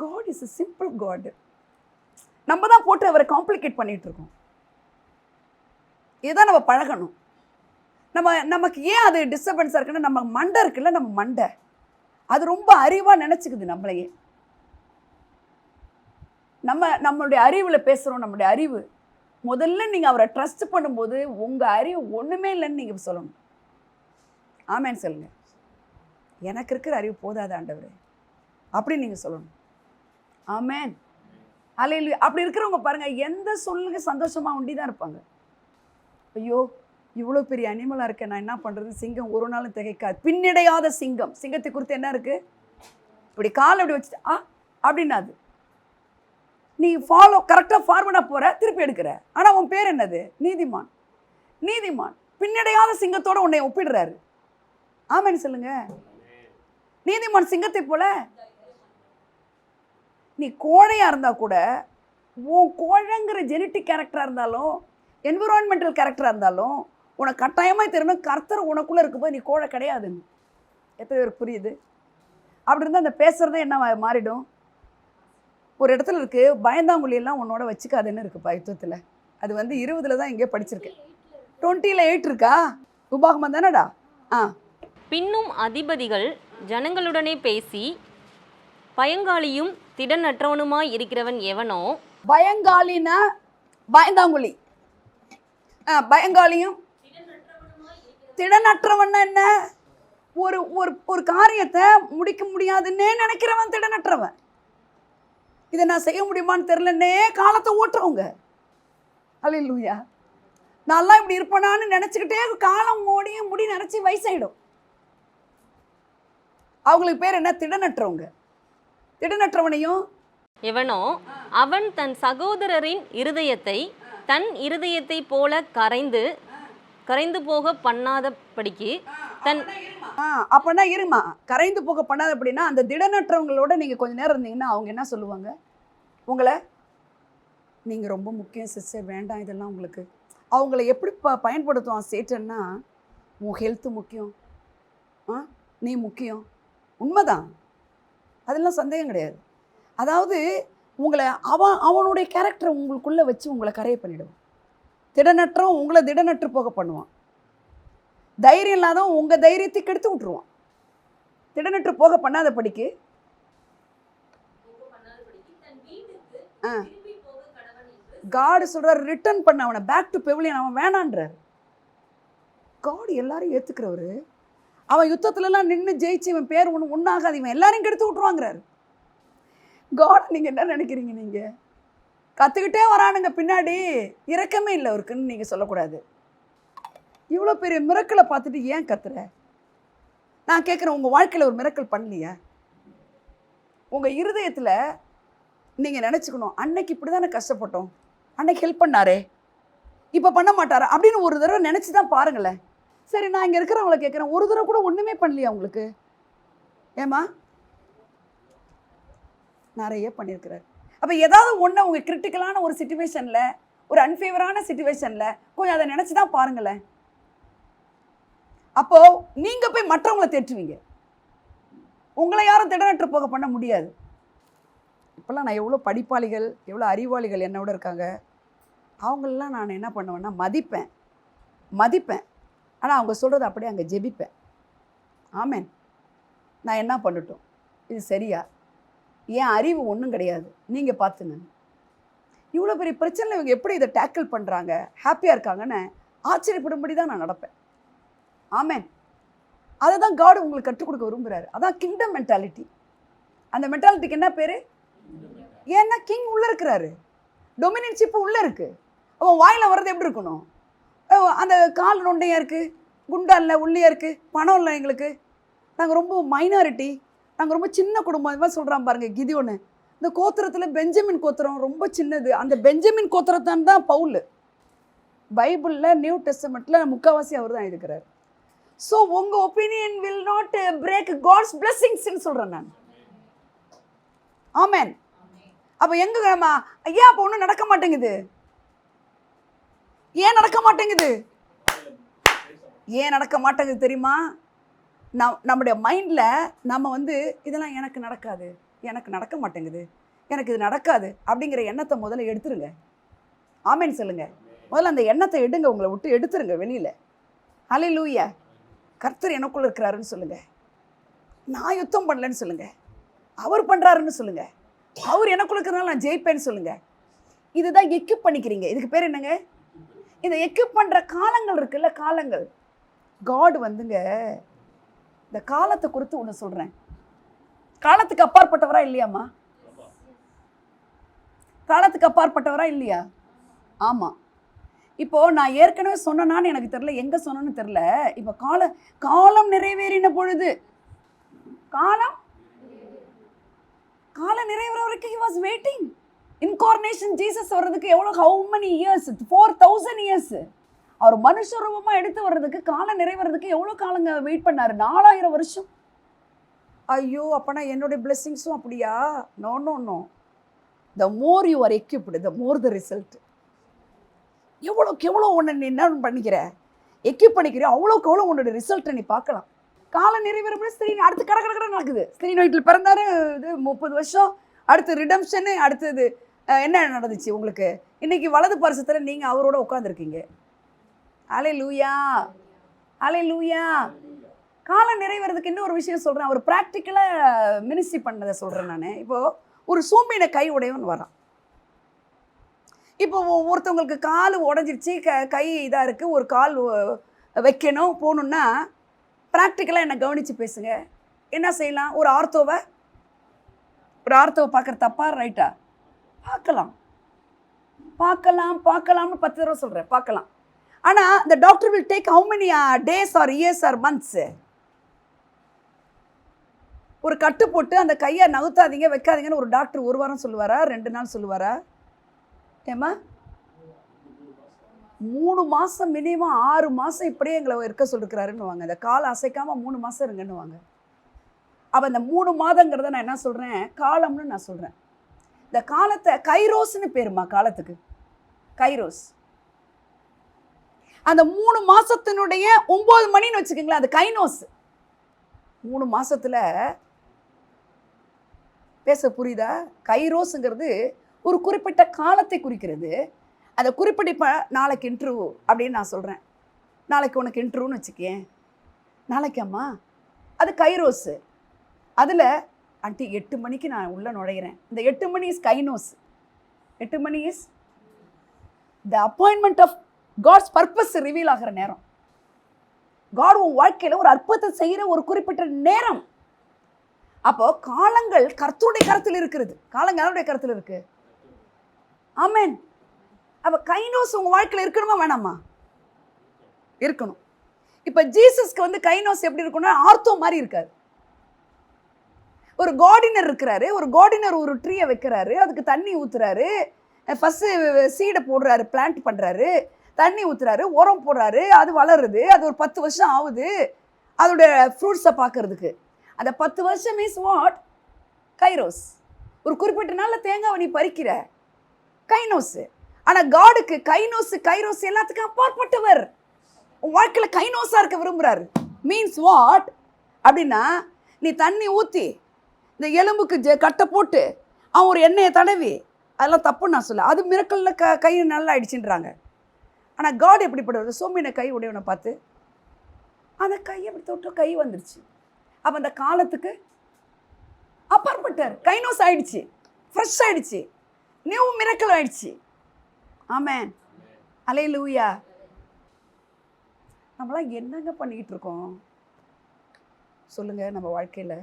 God is a simple God. நம்ம தான் போட்டு அவரை காம்ப்ளிகேட் பண்ணிட்டு இருக்கோம். இதுதான் நம்ம பழகணும். நமக்கு ஏன் அது டிஸ்டர்பன்ஸாக இருக்குன்னா, நம்ம மண்டை இருக்குல்ல, நம்ம மண்டை அது ரொம்ப அறிவாக நினச்சிக்குது நம்மளையே. நம்மளுடைய அறிவில் பேசுகிறோம். நம்மளுடைய அறிவு முதல்ல நீங்கள் அவரை ட்ரஸ்ட் பண்ணும்போது உங்கள் அறிவு ஒன்றுமே இல்லைன்னு நீங்கள் சொல்லணும். ஆமேன்னு சொல்லுங்க. எனக்கு இருக்கிற அறிவு போதாது ஆண்டவரே அப்படின்னு நீங்கள் சொல்லணும். ஆமேன், அல்லேலூயா. அப்படி இருக்கிறவங்க பாருங்கள், எந்த சொல்லுங்க சந்தோஷமாக உண்டி தான் இருப்பாங்க. ஐயோ இவ்வளோ பெரிய அனிமலாக இருக்கேன், நான் என்ன பண்ணுறது? சிங்கம் ஒரு நாளும் திகைக்காது, பின்னடையாத சிங்கம். சிங்கத்தை குறித்து என்ன இருக்குது? இப்படி கால் அப்படி வச்சுட்டு அப்படின்னாது. நீ கரெக்டாக ஃபார்வர்டாக போகிற, திருப்பி எடுக்கிற. ஆனால் உன் பேர் என்னது? நீதிமான். நீதிமான் பின்னடையாத சிங்கத்தோடு உன்னை ஒப்பிடுறாரு. ஆமென் சொல்லுங்க. நீதிமான் சிங்கத்தை போல. நீ கோழையா இருந்தா கூட உன் கோழைங்கிற ஜெனட்டிக் கேரக்டரா இருந்தாலும் என்விரான்மெண்டல் கேரக்டரா இருந்தாலும் உனக்கு கட்டாயமாக தெரியணும் கர்த்தர் உனக்குள்ளே இருக்கும்போது நீ கோழை கிடையாதுன்னு. எத்தனை பேருக்கு புரியுது? அப்படி இருந்தால் அந்த பேசுகிறதே என்ன மாறிடும்? ஒரு இடத்துல இருக்குது, பயந்தாங்குழியெல்லாம் உன்னோட வச்சுக்காதுன்னு இருக்குது பைத்துவத்தில். அது 20 தான் எங்கேயோ படிச்சிருக்கேன். 20:8 இருக்கா? உபாகமம் தானடா? பின்னும் அதிபதிகள் ஜனங்களுடனே பேசி, பயங்காளியும் திடனற்றவனுமாய் இருக்கிறவன் எவனோ. பயங்காலினா பயந்தாங்குழி. பயங்காலியும் திடனற்றவன் என்ன? ஒரு ஒரு காரியத்தை முடிக்க முடியாதுன்னே நினைக்கிறவன் திடனற்றவன். இதை நான் செய்ய முடியுமான்னு தெரியலன்னே காலத்தை ஓட்டுறவங்க. அல்லேலூயா. நான்லாம் இப்படி இருப்பேனான்னு நினச்சிக்கிட்டே காலம் ஓடியும் முடி நினச்சி வயசாயிடும். அவங்களுக்கு பேர் என்ன? திடனற்றவங்க. திடனற்றவனையும் எவனோ அவன் தன் சகோதரரின் இருதயத்தை தன் இருதயத்தை போல கரைந்து போக பண்ணாதபடிக்கு தன் அப்பனா இருமா, கரைந்து போக பண்ணாதபடினா அந்த திடனற்றவங்களோட நீங்கள் கொஞ்சம் நேரம் இருந்தீங்கன்னா அவங்க என்ன சொல்லுவாங்க? உங்களை நீங்கள் ரொம்ப முக்கியம் சிஸ்டர், வேண்டாம் இதெல்லாம் உங்களுக்கு. அவங்கள எப்படி பயன்படுத்துவான் சேட்டன்னா, உன் ஹெல்த்து முக்கியம், நீ முக்கியம். உண்மைதான், அதெல்லாம் சந்தேகம் கிடையாது. அதாவது உங்களை அவனுடைய கேரக்டரை உங்களுக்குள்ளே வச்சு உங்களை கரையை பண்ணிவிடுவான். திடனற்றவன் உங்களை திடனற்று போக பண்ணுவான். தைரியம் இல்லாதவன் உங்கள் தைரியத்தை கெடுத்து விட்டுருவான். திடனற்று போக பண்ணாதபடிக்கு காடு சொல்கிறார், ரிட்டர்ன் பண்ண அவனை, பேக் டு பெவிலியன். அவன் வேணான்றார். காடு எல்லாரையும் ஏற்றுக்கிறவர். அவன் யுத்தத்துலலாம் நின்று ஜெயிச்சு இவன் பேர் ஒன்றாகாது, இவன் எல்லாரையும் கெடுத்து விட்டுருவாங்கிறார். காட் நீங்கள் என்ன நினைக்கிறீங்க? நீங்கள் கற்றுக்கிட்டே வரானுங்க பின்னாடி, இரக்கமே இல்லை அவருக்குன்னு நீங்கள் சொல்லக்கூடாது. இவ்வளோ பெரிய மிரக்கலை பார்த்துட்டு ஏன் கத்துற? நான் கேட்குறேன், உங்கள் வாழ்க்கையில் ஒரு மிரக்கல் பண்ணலையா? உங்கள் இருதயத்தில் நீங்கள் நினச்சிக்கணும், அன்னைக்கு இப்படி தானே கஷ்டப்பட்டோம், அன்னைக்கு ஹெல்ப் பண்ணாரே, இப்போ பண்ண மாட்டாரா அப்படின்னு ஒரு தடவை நினச்சி தான் பாருங்களேன். சரி, நான் இங்கே இருக்கிறவங்கள கேட்குறேன், ஒரு தடவை கூட ஒன்றுமே பண்ணலையா உங்களுக்கு? ஏமா நிறைய பண்ணியிருக்கிறார். அப்போ ஏதாவது ஒன்று உங்கள் கிரிட்டிக்கலான ஒரு சிச்சுவேஷனில், ஒரு அன்ஃபேவரான சிச்சுவேஷனில் கொஞ்சம் அதை நினச்சி தான் பாருங்களேன். அப்போது நீங்கள் போய் மற்றவங்களை தேற்றுவீங்க. உங்களை யாரும் திடனற்று போக பண்ண முடியாது. இப்போல்லாம் நான் எவ்வளோ படிப்பாளிகள், எவ்வளோ அறிவாளிகள் என்னோட இருக்காங்க. அவங்களெலாம் நான் என்ன பண்ணுவேன்னா மதிப்பேன். ஆனால் அவங்க சொல்கிறது அப்படியே அங்கே ஜெபிப்பேன். ஆமேன். நான் என்ன பண்ணட்டும், இது சரியா? ஏன் அறிவு ஒன்றும் கிடையாது, நீங்கள் பார்த்துங்க. இவ்வளோ பெரிய பிரச்சனை இவங்க எப்படி இதை டேக்கிள் பண்ணுறாங்க, ஹாப்பியாக இருக்காங்கன்னு ஆச்சரியப்படும்படி தான் நான் நடப்பேன். ஆமேன். அதை தான் காட் உங்களுக்கு கற்றுக் கொடுக்க விரும்புகிறாரு. அதான் கிங்டம் மென்டாலிட்டி. அந்த மென்டாலிட்டிக்கு என்ன பேர்? ஏன்னா கிங் உள்ளே இருக்கிறாரு, டொமினன்ஷிப்பு உள்ளே இருக்குது. அவன் வாயில் வர்றது எப்படி இருக்கணும்? அந்த கால் நொண்டையாக இருக்குது, குண்டா இல்லை, உள்ளியாக இருக்குது, பணம் இல்லை எங்களுக்கு, நாங்கள் ரொம்ப மைனாரிட்டி, நாங்கள் ரொம்ப சின்ன குடும்பம். இது மாதிரி சொல்கிறான் பாருங்கள் கிதியோன்னு. இந்த கோத்திரத்தில் பெஞ்சமின் கோத்திரம் ரொம்ப சின்னது. அந்த பெஞ்சமின் கோத்திரத்தான் தான் பவுல் பைபிளில் நியூ டெஸ்டமெண்ட்டில் முக்கால்வாசி அவர் தான் இருக்கிறார். ஸோ உங்கள் opinion will not break God's பிளெஸிங்ஸ்ன்னு சொல்கிறேன் நான். ஆமேன். அப்போ எங்கம்மா ஐயா அப்போ ஒன்றும் நடக்க மாட்டேங்குது. ஏன் நடக்க மாட்டேங்குது? ஏன் நடக்க மாட்டேங்குது தெரியுமா? நம்முடைய மைண்டில் நம்ம இதெல்லாம் எனக்கு நடக்காது, எனக்கு நடக்க மாட்டேங்குது, எனக்கு இது நடக்காது அப்படிங்கிற எண்ணத்தை முதல்ல எடுத்துருங்க. ஆமேன் சொல்லுங்கள். முதல்ல அந்த எண்ணத்தை எடுங்க, உங்களை விட்டு எடுத்துருங்க வெளியில். ஹல்லேலூயா. கர்த்தர் எனக்குள்ளே இருக்கிறாருன்னு சொல்லுங்கள். நான் யுத்தம் பண்ணலன்னு சொல்லுங்கள். அவர் பண்ணுறாருன்னு சொல்லுங்கள். அவர் எனக்குள்ள இருக்கிறனால நான் ஜெயிப்பேன்னு சொல்லுங்கள். இதுதான் எக்யூப் பண்ணிக்கிறீங்க. இதுக்கு பேர் என்னங்க? இந்த எக்யூப் பண்ணுற காலங்கள் இருக்குல்ல, காலங்கள். காட் இந்த காலத்தை குறித்து ஒன்று சொல்கிறேன். காலத்துக்கு அப்பாற்பட்டவரா இல்லையாம்மா? காலத்துக்கு அப்பாற்பட்டவரா இல்லையா? ஆமாம். இப்போது நான் ஏற்கனவே சொன்னேனான்னு எனக்கு தெரில, எங்கே சொன்னேன்னு தெரில. இப்போ காலம் நிறைவேறின பொழுது, காலம் நிறைவேற வரைக்கும் he was waiting. Incarnation Jesus வர்றதுக்கு எவ்வளோ, how many years? 4000 years. அவர் மனுஷ ரூபமா எடுத்து வர்றதுக்கு, காலம் நிறைவேறதுக்கு எவ்வளவு காலங்க வெயிட் பண்ணாரு? 4000 வருஷம். ஐயோ, அப்பனா என்னுடைய பிளெஸிங்ஸும் அப்படியா? No no no. The more you are equipped, the more the result. எவ்வளோக்கு எவ்வளோ ஒன்று நீ என்ன பண்ணிக்கிற, எக்யூப் பண்ணிக்கிற, அவ்வளோக்கு எவ்வளோ உன்னோட ரிசல்ட்டை நீ பார்க்கலாம். காலம் நிறைவேறப்பட ஸ்திரீ அடுத்து கடை நடக்குது. ஸ்திரீ வயிற்றில் பிறந்தாரு, இது 30 வருஷம், அடுத்து ரிடம்ஷனு, அடுத்தது என்ன நடந்துச்சு உங்களுக்கு? இன்னைக்கு வலது பரிசத்தில் நீங்கள் அவரோட உட்காந்துருக்கீங்க. அல்லேலூயா, அல்லேலூயா. காலம் நிறைவேறதுக்கு இன்னும் ஒரு விஷயம் சொல்கிறேன். ஒரு ப்ராக்டிக்கலாக மினிஸ்ட்ரி பண்ணதை சொல்கிறேன் நான். இப்போது ஒரு சூம்பின கை உடையவன் வரான். இப்போ ஒருத்தவங்களுக்கு கால் உடஞ்சிருச்சு, கை இதாக இருக்குது, ஒரு கால் வைக்கணும் போகணுன்னா ப்ராக்டிக்கலாக என்னை கவனித்து பேசுங்க. என்ன செய்யலாம்? ஒரு ஆர்த்தோவை பார்க்குற தப்பா ரைட்டா? பார்க்கலாம்னு 10 தடவை சொல்கிறேன், பார்க்கலாம். ஆனால் the doctor will take how many days or years or months? ஒரு கட்டு போட்டு அந்த கையை நகுத்தாதீங்க, வைக்காதீங்கன்னு ஒரு டாக்டர் 1 வாரம் சொல்லுவாரா, 2 நாள் சொல்லுவாரா? ஏம்மா 3 மாதம் மினிமம் 6 மாதம் இப்படியே எங்களை இருக்க சொல்லிருக்கிறாருன்னு வாங்க. அந்த காலை அசைக்காமல் 3 மாதம் இருங்கன்னு வாங்க. அப்போ அந்த 3 மாதங்கிறத நான் என்ன சொல்கிறேன்? காலம்னு நான் சொல்கிறேன். இந்த காலத்தை கைரோஸ்ன்னு பேருமா காலத்துக்கு, கைரோஸ். அந்த 3 மாதத்தினுடைய 9 மணின்னு வச்சுக்கோங்களேன், அது கைனோஸ். 3 மாதத்தில் பேச புரியுதா? கைரோஸுங்கிறது ஒரு குறிப்பிட்ட காலத்தை குறிக்கிறது. அந்த குறிப்பிட்ட நாளைக்கு இன்டர்வியூ அப்படின்னு நான் சொல்கிறேன். நாளைக்கு உனக்கு இன்டர்வியூன்னு வச்சுக்கேன். நாளைக்காம்மா, அது கைரோஸு. அதில் ஆண்டி 8 மணிக்கு நான் உள்ளே நுழையிறேன். இந்த 8 மணி இஸ் கைனோஸ். 8 மணி is the appointment of God's purpose reveal ஆகிற நேரம். காட் உன் வாழ்க்கையில் ஒரு அற்புதத்தை செய்கிற ஒரு குறிப்பிட்ட நேரம். அப்போ காலங்கள் கர்த்தருடைய கருத்தில் இருக்கிறது. காலங்கள் யாருடைய கருத்தில் இருக்கு? ஆமென். அப்போ கைனோஸ் உங்கள் வாழ்க்கையில் இருக்கணுமா வேணாமா? இருக்கணும். இப்போ ஜீசஸ்க்கு வந்து கைனோஸ் எப்படி இருக்குன்னா ஆர்த்தோ மாதிரி இருக்காது. ஒரு கார்டினர் இருக்கிறாரு. ஒரு கார்டினர் ஒரு ட்ரீயை வைக்கிறாரு, அதுக்கு தண்ணி ஊற்றுறாரு, ஃபஸ்ட்டு சீடை போடுறாரு, பிளான்ட் பண்ணுறாரு, தண்ணி ஊற்றுறாரு, உரம் போடுறாரு, அது வளருது, அது ஒரு 10 வருஷம் ஆகுது அதோடைய ஃப்ரூட்ஸை பார்க்கறதுக்கு. அந்த 10 வருஷம் மீன்ஸ் வாட்? கைரோஸ். ஒரு குறிப்பிட்ட நாளில் தேங்காவை நீ பறிக்கிற, கைனோஸு. ஆனால் காடுக்கு கைரோஸ் எல்லாத்துக்கும் அப்பாற்பட்டவர். உன் வாழ்க்கையில் கைனோஸாக இருக்க விரும்புகிறாரு. மீன்ஸ் வாட் அப்படின்னா, நீ தண்ணி ஊற்றி இந்த எலும்புக்கு கட்டை போட்டு அவன் ஒரு எண்ணெயை தடவி, அதெல்லாம் தப்புன்னு நான் சொல்ல. அது மிரக்கலில் கை நல்லா ஆயிடுச்சுன்றாங்க. ஆனால் காட் எப்படிப்படுவார்? சோம்பின கை உடையவனை பார்த்து அந்த கை எப்படி தொட்டு கை வந்துருச்சு. அப்போ அந்த காலத்துக்கு அப்பாற்பட்டார். கைனோஸ் ஆயிடுச்சு, ஃப்ரெஷ் ஆயிடுச்சு, நியூ மிரக்கல் ஆயிடுச்சு. ஆமென், அல்லேலூயா. நம்மளாம் என்னங்க பண்ணிக்கிட்டு இருக்கோம் சொல்லுங்க? நம்ம வாழ்க்கையில்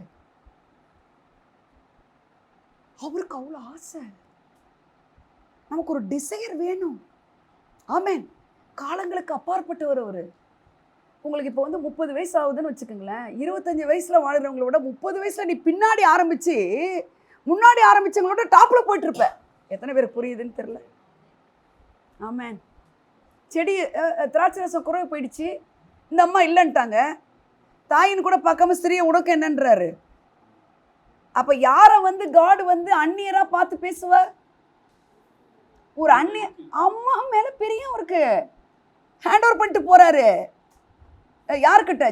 அவருக்கு அவ்வளோ ஆசை, நமக்கு ஒரு டிசைர் வேணும். ஆமென். காலங்களுக்கு அப்பாற்பட்டவர் அவர். உங்களுக்கு இப்போ வந்து 30 வயசு ஆகுதுன்னு வச்சுக்கோங்களேன். 25 வயசில் வாழ்கிறவங்களோட 30 வயசில் நீ பின்னாடி ஆரம்பித்து முன்னாடி ஆரம்பித்தவங்களோட டாப்பில் போயிட்டுருப்ப. எத்தனை பேருக்கு புரியுதுன்னு தெரில. ஆமென். செடி திராட்சை ரசம் குறைவு போயிடுச்சு, இந்த அம்மா இல்லைன்ட்டாங்க. தாயின்னு கூட பார்க்காம ஸ்திரியை உனக்கு என்னன்றாரு. அப்போ யாரை வந்து காடு வந்து அந்நியராக பார்த்து பேசுவ? ஒரு அந்நிய அம்மா மேலே பெரிய அவருக்கு ஹேண்ட் ஓவர் பண்ணிட்டு போகிறாரு. யாருக்கிட்ட?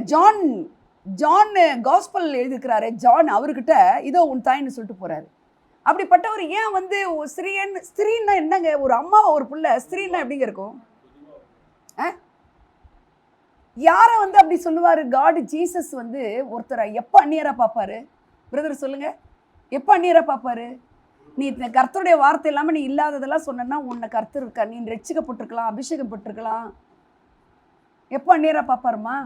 John gospel எழுதிக்கிறாரு. ஜான் அவர்கிட்ட இதோ உன் தாயின்னு சொல்லிட்டு போகிறாரு. அப்படிப்பட்டவர் ஏன் வந்து ஸ்திரீன்னா என்னங்க? ஒரு அம்மா ஒரு பிள்ளை, ஸ்திரீன்னா எப்படிங்க இருக்கும்? யாரை வந்து அப்படி சொல்லுவார் காடு? ஜீசஸ் வந்து ஒருத்தரை எப்போ அந்நியராக பார்ப்பாரு? பிரதர் சொல்லுங்க, எப்போ அந்நியராக பார்ப்பாரு? நீ கர்த்தருடைய வார்த்தை இல்லாமல் நீ இல்லாததெல்லாம் சொன்னா உன்னை கர்த்தர் இருக்கா, நீ ரட்சிக்கப்பட்டிருக்கலாம், அபிஷேகம் பட்டிருக்கலாம். எப்போ அந்நியராக பார்ப்பாருமா?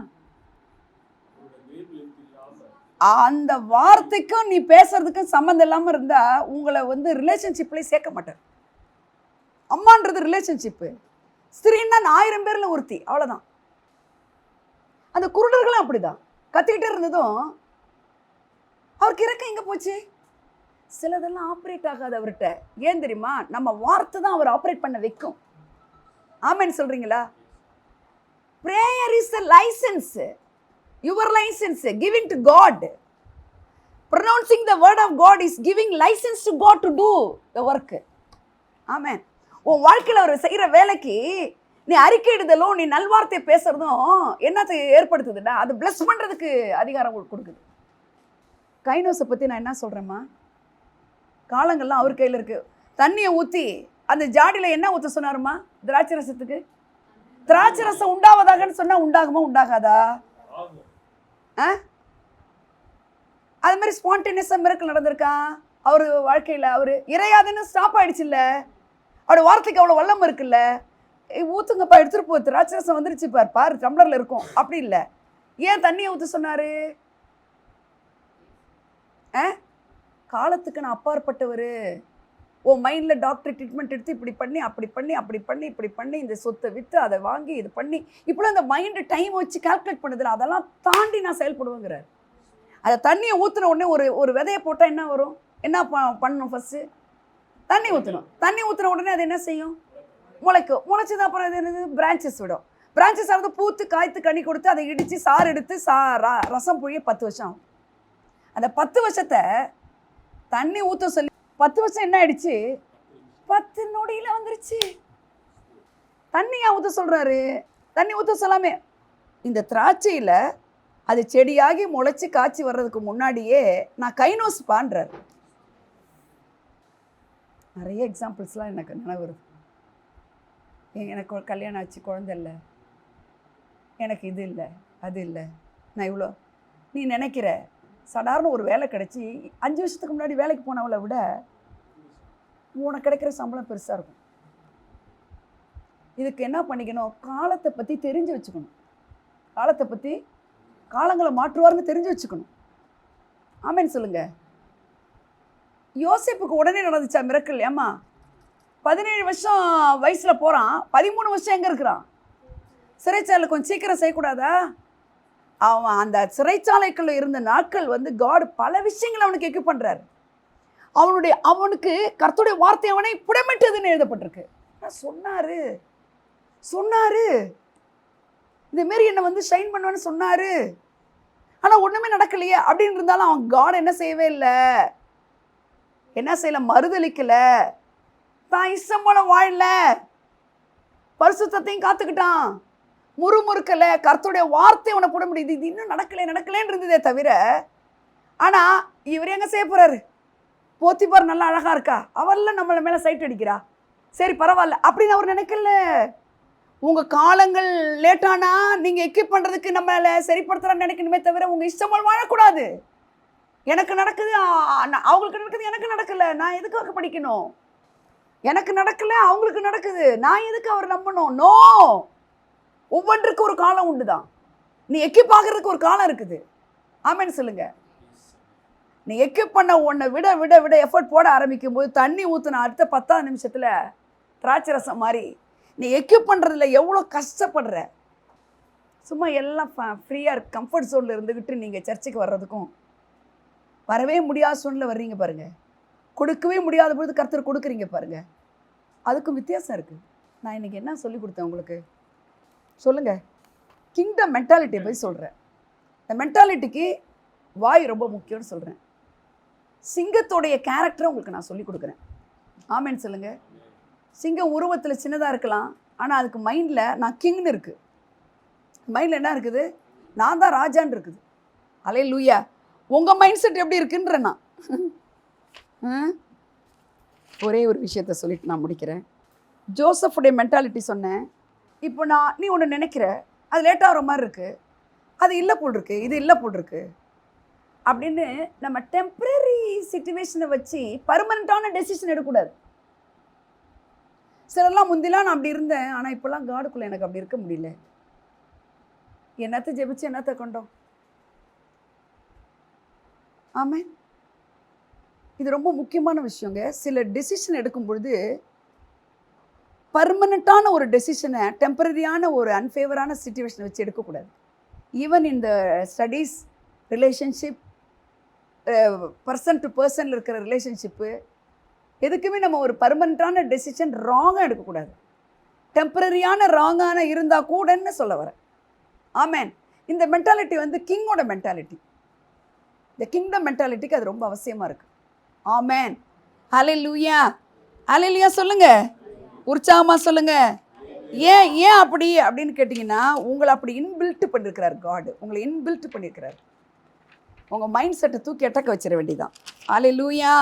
அந்த வார்த்தைக்கும் நீ பேசுறதுக்கும் சம்மந்தம் இல்லாமல் இருந்தால் உங்களை வந்து ரிலேஷன்ஷிப்லேயே சேர்க்க மாட்டார். அம்மான்றது ரிலேஷன்ஷிப்பு. ஸ்திரீன்னா 1000 பேரில் ஒருத்தி, அவ்வளோதான். அந்த குருடர்களும் அப்படிதான் கத்திக்கிட்டே இருந்ததும் அவருக்கு இறக்கம் எங்கே போச்சு? சிலதெல்லாம் ஆப்ரேட் ஆகாது அவர்கிட்ட. ஏன் தெரியுமா? நம்ம வார்த்தை தான் அவர் ஆப்ரேட் பண்ண வைக்கும். ஆமென் சொல்கிறீங்களா? Prayer is a license, your license given to God. Pronouncing the word of God is giving license to God to do the work. ஆமென். உன் வாழ்க்கையில் அவர் செய்கிற வேலைக்கு நீ அறிக்கையிடுதலும் நீ நல்வார்த்தை பேசுறதும் என்னத்தை ஏற்படுத்துதுடா? அது பிளஸ் பண்ணுறதுக்கு அதிகாரம் கொடுக்குது. கைனோஸை பற்றி நான் என்ன சொல்கிறேம்மா, காலங்கள்லாம் அவர் கையில் இருக்குது. தண்ணியை ஊற்றி அந்த ஜாடியில் என்ன ஊற்ற சொன்னாருமா? திராட்சை ரசத்துக்கு. திராட்சை ரசம் உண்டாவதாகன்னு சொன்னால் உண்டாகுமா உண்டாகாதா? அது மாதிரி ஸ்பான்டேனியஸாக மிரக்கல் நடந்திருக்கா அவர் வாழ்க்கையில்? அவர் இறையாதுன்னு ஸ்டாப் ஆகிடுச்சு இல்லை? அவரோட வார்த்தைக்கு அவ்வளோ வல்லம் இருக்குல்ல? ஊற்றுங்கப்பா, எடுத்துகிட்டு போ, திராட்சை ரசம் வந்துருச்சு பாரு டம்ளரில் இருக்கும். அப்படி இல்லை, ஏன் தண்ணியை ஊற்ற சொன்னார்? காலத்துக்கு நான் அப்பாற்பட்டவர். உன் மைண்டில் டாக்டர் ட்ரீட்மெண்ட் எடுத்து இப்படி பண்ணி அப்படி பண்ணி அப்படி பண்ணி இப்படி பண்ணி இந்த சொத்தை விற்று அதை வாங்கி இது பண்ணி இப்படிலாம் இந்த மைண்டு டைம் வச்சு கால்குலேட் பண்ணுதில்ல, அதெல்லாம் தாண்டி நான் செயல்படுவேங்கிறார். அதை தண்ணியை ஊற்றின உடனே ஒரு விதையை போட்டால் என்ன வரும்? என்ன பண்ணணும்? ஃபஸ்ட்டு தண்ணி ஊற்றணும். தண்ணி ஊற்றின உடனே அது என்ன செய்யும்? முளைக்கும். முளைச்சது அப்புறம் அது என்னது? பிரான்ச்சஸ் விடும். பிரான்ச்சஸ் ஆனது பூத்து காய்த்து கனி கொடுத்து அதை இடித்து சாறு எடுத்து ரசம் புழிய 10 வருஷம் ஆகும். அந்த 10 வருஷத்தை தண்ணி ஊற்ற சொல்லி 10 வருஷம் என்ன ஆயிடுச்சு? 10 நொடியில் வந்துருச்சு. தண்ணியா ஊற்ற சொல்கிறாரு? தண்ணி ஊற்ற சொல்லாமே. இந்த திராட்சையில் அது செடியாகி முளைச்சி காய்ச்சி வர்றதுக்கு முன்னாடியே நான் கைனோஸ் பான்றார். நிறைய எக்ஸாம்பிள்ஸ்லாம் எனக்கு நினைவு வருது. எனக்கு ஒரு கல்யாணம் ஆச்சு, குழந்தை இல்லை, எனக்கு இது இல்லை அது இல்லை, நான் இவ்வளோ நீ நினைக்கிற சாதாரண ஒரு வேலை கிடச்சி 5 வருஷத்துக்கு முன்னாடி வேலைக்கு போனவளை விட உனக்கு கிடைக்கிற சம்பளம் பெருசாக இருக்கும். இதுக்கு என்ன பண்ணிக்கணும்? காலத்தை பற்றி தெரிஞ்சு வச்சுக்கணும். காலத்தை பற்றி, காலங்களை மாற்றுவார்னு தெரிஞ்சு வச்சுக்கணும். ஆமேன்னு சொல்லுங்க. யோசேப்புக்கு உடனே நடந்துச்சா மிரக்கல்? ஏம்மா 17 வருஷம் வயசில் போகிறான், 13 வருஷம் எங்கே இருக்கிறான்? சிறைச்சாலை கொஞ்சம் சீக்கிரம் செய்யக்கூடாதா? அவன் அந்த சிறைச்சாலைக்குள்ள இருந்த நாட்கள் காட் பல விஷயங்களை அவனுக்கு எக்யூப் பண்ணுறாரு. அவனுக்கு கர்த்தருடைய வார்த்தை அவனை புடமிட்டதுன்னு எழுதப்பட்டிருக்கு. சொன்னாரு இந்தமாரி என்னை ஷைன் பண்ணுவேன்னு சொன்னார். ஆனால் ஒன்றுமே நடக்கலையே அப்படின்னு இருந்தாலும் அவன் காட் என்ன செய்யவே இல்லை, என்ன செய்யலை, மறுதளிக்கலை, தான் இஷ்டம் போல வாழல, பரிசுத்தத்தையும் காத்துக்கிட்டான், முறுமுறுக்கலை. கர்த்தருடைய வார்த்தை அவனை போட முடியுது. இது இன்னும் நடக்கலேன்னு இருந்ததே தவிர. ஆனால் இவர் எங்கே செய்ய போகிறாரு? போத்திபார் நல்லா அழகாக இருக்கா, அவெல்லாம் நம்மளை மேலே சைட் அடிக்கிறா, சரி பரவாயில்ல அப்படின்னு அவர் நினைக்கல. உங்கள் காலங்கள் லேட்டானா நீங்கள் எக்யூப் பண்ணுறதுக்கு நம்மளை சரிப்படுத்துகிறான்னு நினைக்கணுமே தவிர உங்கள் இஷ்டமாக வாழக்கூடாது. எனக்கு நடக்குது, அவங்களுக்கு நடக்குது, எனக்கு நடக்கலை, நான் எதுக்காக படிக்கணும்? எனக்கு நடக்கலை, அவங்களுக்கு நடக்குது, நான் எதுக்கு அவர் நம்பணும்? நோ, ஒவ்வொன்றுக்கு ஒரு காலம் உண்டு தான். நீ எக்யூப் ஆகிறதுக்கு ஒரு காலம் இருக்குது. ஆமேன்னு சொல்லுங்க. நீ எக்யூப் பண்ண உன்னை விட விட விட எஃபர்ட் போட ஆரம்பிக்கும் போது தண்ணி ஊற்றின அடுத்த 10 நிமிஷத்தில் திராட்சை ரசம் மாதிரி நீ எக்யூப் பண்ணுறதுல எவ்வளோ கஷ்டப்படுற. சும்மா எல்லாம் ஃப்ரீயாக கம்ஃபர்ட் ஜோனில் இருந்துக்கிட்டு நீங்கள் சர்ச்சுக்கு வர்றதுக்கும் வரவே முடியாத சூழ்நிலை வர்றீங்க பாருங்கள், கொடுக்கவே முடியாத பொழுது கர்த்தர் கொடுக்குறீங்க பாருங்கள், அதுக்கும் வித்தியாசம் இருக்குது. நான் இன்றைக்கி என்ன சொல்லி கொடுத்தேன் உங்களுக்கு சொல்லுங்கள்? கிங்டம் மென்டாலிட்டியை போய் சொல்கிறேன். இந்த மென்டாலிட்டிக்கு வாய் ரொம்ப முக்கியம்னு சொல்கிறேன். சிங்கத்தோடைய கேரக்டரை உங்களுக்கு நான் சொல்லி கொடுக்குறேன். ஆமேன்னு சொல்லுங்கள். சிங்கம் உருவத்தில் சின்னதாக இருக்கலாம், ஆனால் அதுக்கு மைண்டில் நான் கிங்னு இருக்குது. மைண்டில் என்ன இருக்குது? நான் தான் ராஜான்னு இருக்குது. அல்லேலூயா. உங்கள் மைண்ட் செட் எப்படி இருக்குன்ற நான் ஒரே ஒரு விஷயத்த சொல்லிட்டு நான் முடிக்கிறேன். ஜோசஃபுடைய மென்டாலிட்டி சொன்னேன். இப்போ நீ ஒன்று நினைக்கிற, அது லேட்டாக ஆகிற மாதிரி இருக்குது, அது இல்லை போல் இருக்கு, இது இல்லை போல் இருக்கு அப்படின்னு நம்ம டெம்பரரி சிச்சுவேஷனை வச்சு பர்மனண்ட்டான டெசிஷன் எடுக்கக்கூடாது. சிலர்லாம் முந்திலாம் நான் அப்படி இருந்தேன், ஆனால் இப்போல்லாம் காடுக்குள்ளே எனக்கு அப்படி இருக்க முடியல. என்னத்தை ஜெபிச்சு என்னத்தை கொண்டோம்? ஆமாம், இது ரொம்ப முக்கியமான விஷயங்க. சில டெசிஷன் எடுக்கும் பொழுது பர்மனண்ட்டான ஒரு டெசிஷனை டெம்பரரியான ஒரு அன்ஃபேவரான சிச்சுவேஷனை வச்சு எடுக்கக்கூடாது. ஈவன் இந்த ஸ்டடீஸ், ரிலேஷன்ஷிப், பர்சன் டு பர்சனில் இருக்கிற ரிலேஷன்ஷிப்பு, எதுக்குமே நம்ம ஒரு பர்மனண்ட்டான டெசிஷன் ராங்காக எடுக்கக்கூடாது. டெம்பரரியான ராங்கான இருந்தால் கூடன்னு சொல்ல வரேன். ஆமென். இந்த மென்டாலிட்டி வந்து கிங்கோட மென்டாலிட்டி. இந்த கிங்டம் மென்டாலிட்டிக்கு அது ரொம்ப அவசியமாக இருக்குது. ஆமென். ஹல்லேலூயா. ஹல்லேலூயா சொல்லுங்க, உற்சாகமாக சொல்லுங்க. ஏன் ஏன் அப்படி அப்படின்னு கேட்டிங்கன்னா, உங்களை அப்படி இன்பில்ட் பண்ணியிருக்கிறார் காட். உங்களை இன்பில்ட் பண்ணியிருக்கிறார். உங்கள் மைண்ட் செட்டை தூக்கி எட்டக்க வச்சிட வேண்டியதான். ஹல்லேலூயா.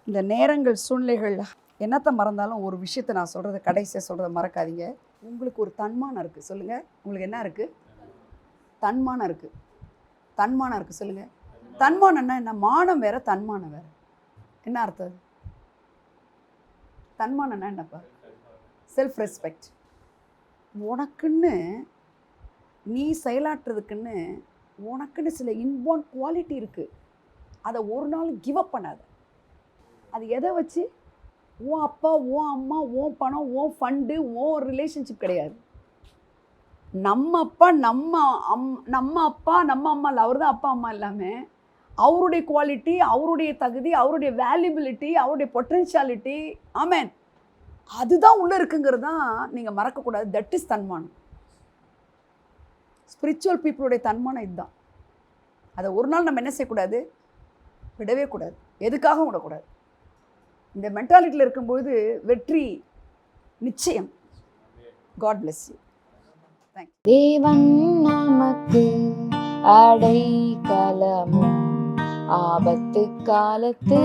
இந்த நேரங்கள் சூழ்நிலைகள் என்னத்தை மறந்தாலும் ஒரு விஷயத்தை நான் சொல்கிறத கடைசியாக சொல்கிறத மறக்காதீங்க. உங்களுக்கு ஒரு தன்மானம் இருக்குது. சொல்லுங்கள், உங்களுக்கு என்ன இருக்குது? தன்மானம் இருக்குது. தன்மானம் இருக்குது. சொல்லுங்கள், தன்மானம்னா என்ன? மானம் வேறு, தன்மானம் வேறு. என்ன அர்த்தம்? தன்மானம்னா என்னப்பா? Self respect. உனக்குன்னு நீ செயலாற்றுறதுக்குன்னு உனக்குன்னு சில இன்பார்ன் குவாலிட்டி இருக்குது. அதை ஒரு நாள் கிவ் அப் பண்ணாத. அது எதை வச்சு? உன் அப்பா, உன் அம்மா, உன் பணம், உன் ஃபண்டு, உன் ரிலேஷன்ஷிப் கிடையாது. நம்ம அப்பா, நம்ம அப்பா, நம்ம அம்மா இல்லை, அவர் தான் அப்பா அம்மா எல்லாமே. அவருடைய குவாலிட்டி, அவருடைய தகுதி, அவருடைய வேல்யூபிலிட்டி, அவருடைய பொட்டென்ஷியாலிட்டி, ஆமென், அதுதான் உள்ளே இருக்குங்கிறது தான் நீங்கள் மறக்கக்கூடாது. தட் இஸ் தன்மானம். ஸ்பிரிச்சுவல் பீப்புளுடைய தன்மானம் இதுதான். அதை ஒரு நாள் நம்ம என்ன செய்யக்கூடாது? விடவே கூடாது. எதுக்காகவும் விடக்கூடாது. இந்த மென்டாலிட்டியில் இருக்கும்போது வெற்றி நிச்சயம். God bless you. தேங்க்யூ. தேவன் நமக்கு அடைக்கலமும் ஆபத்து காலத்து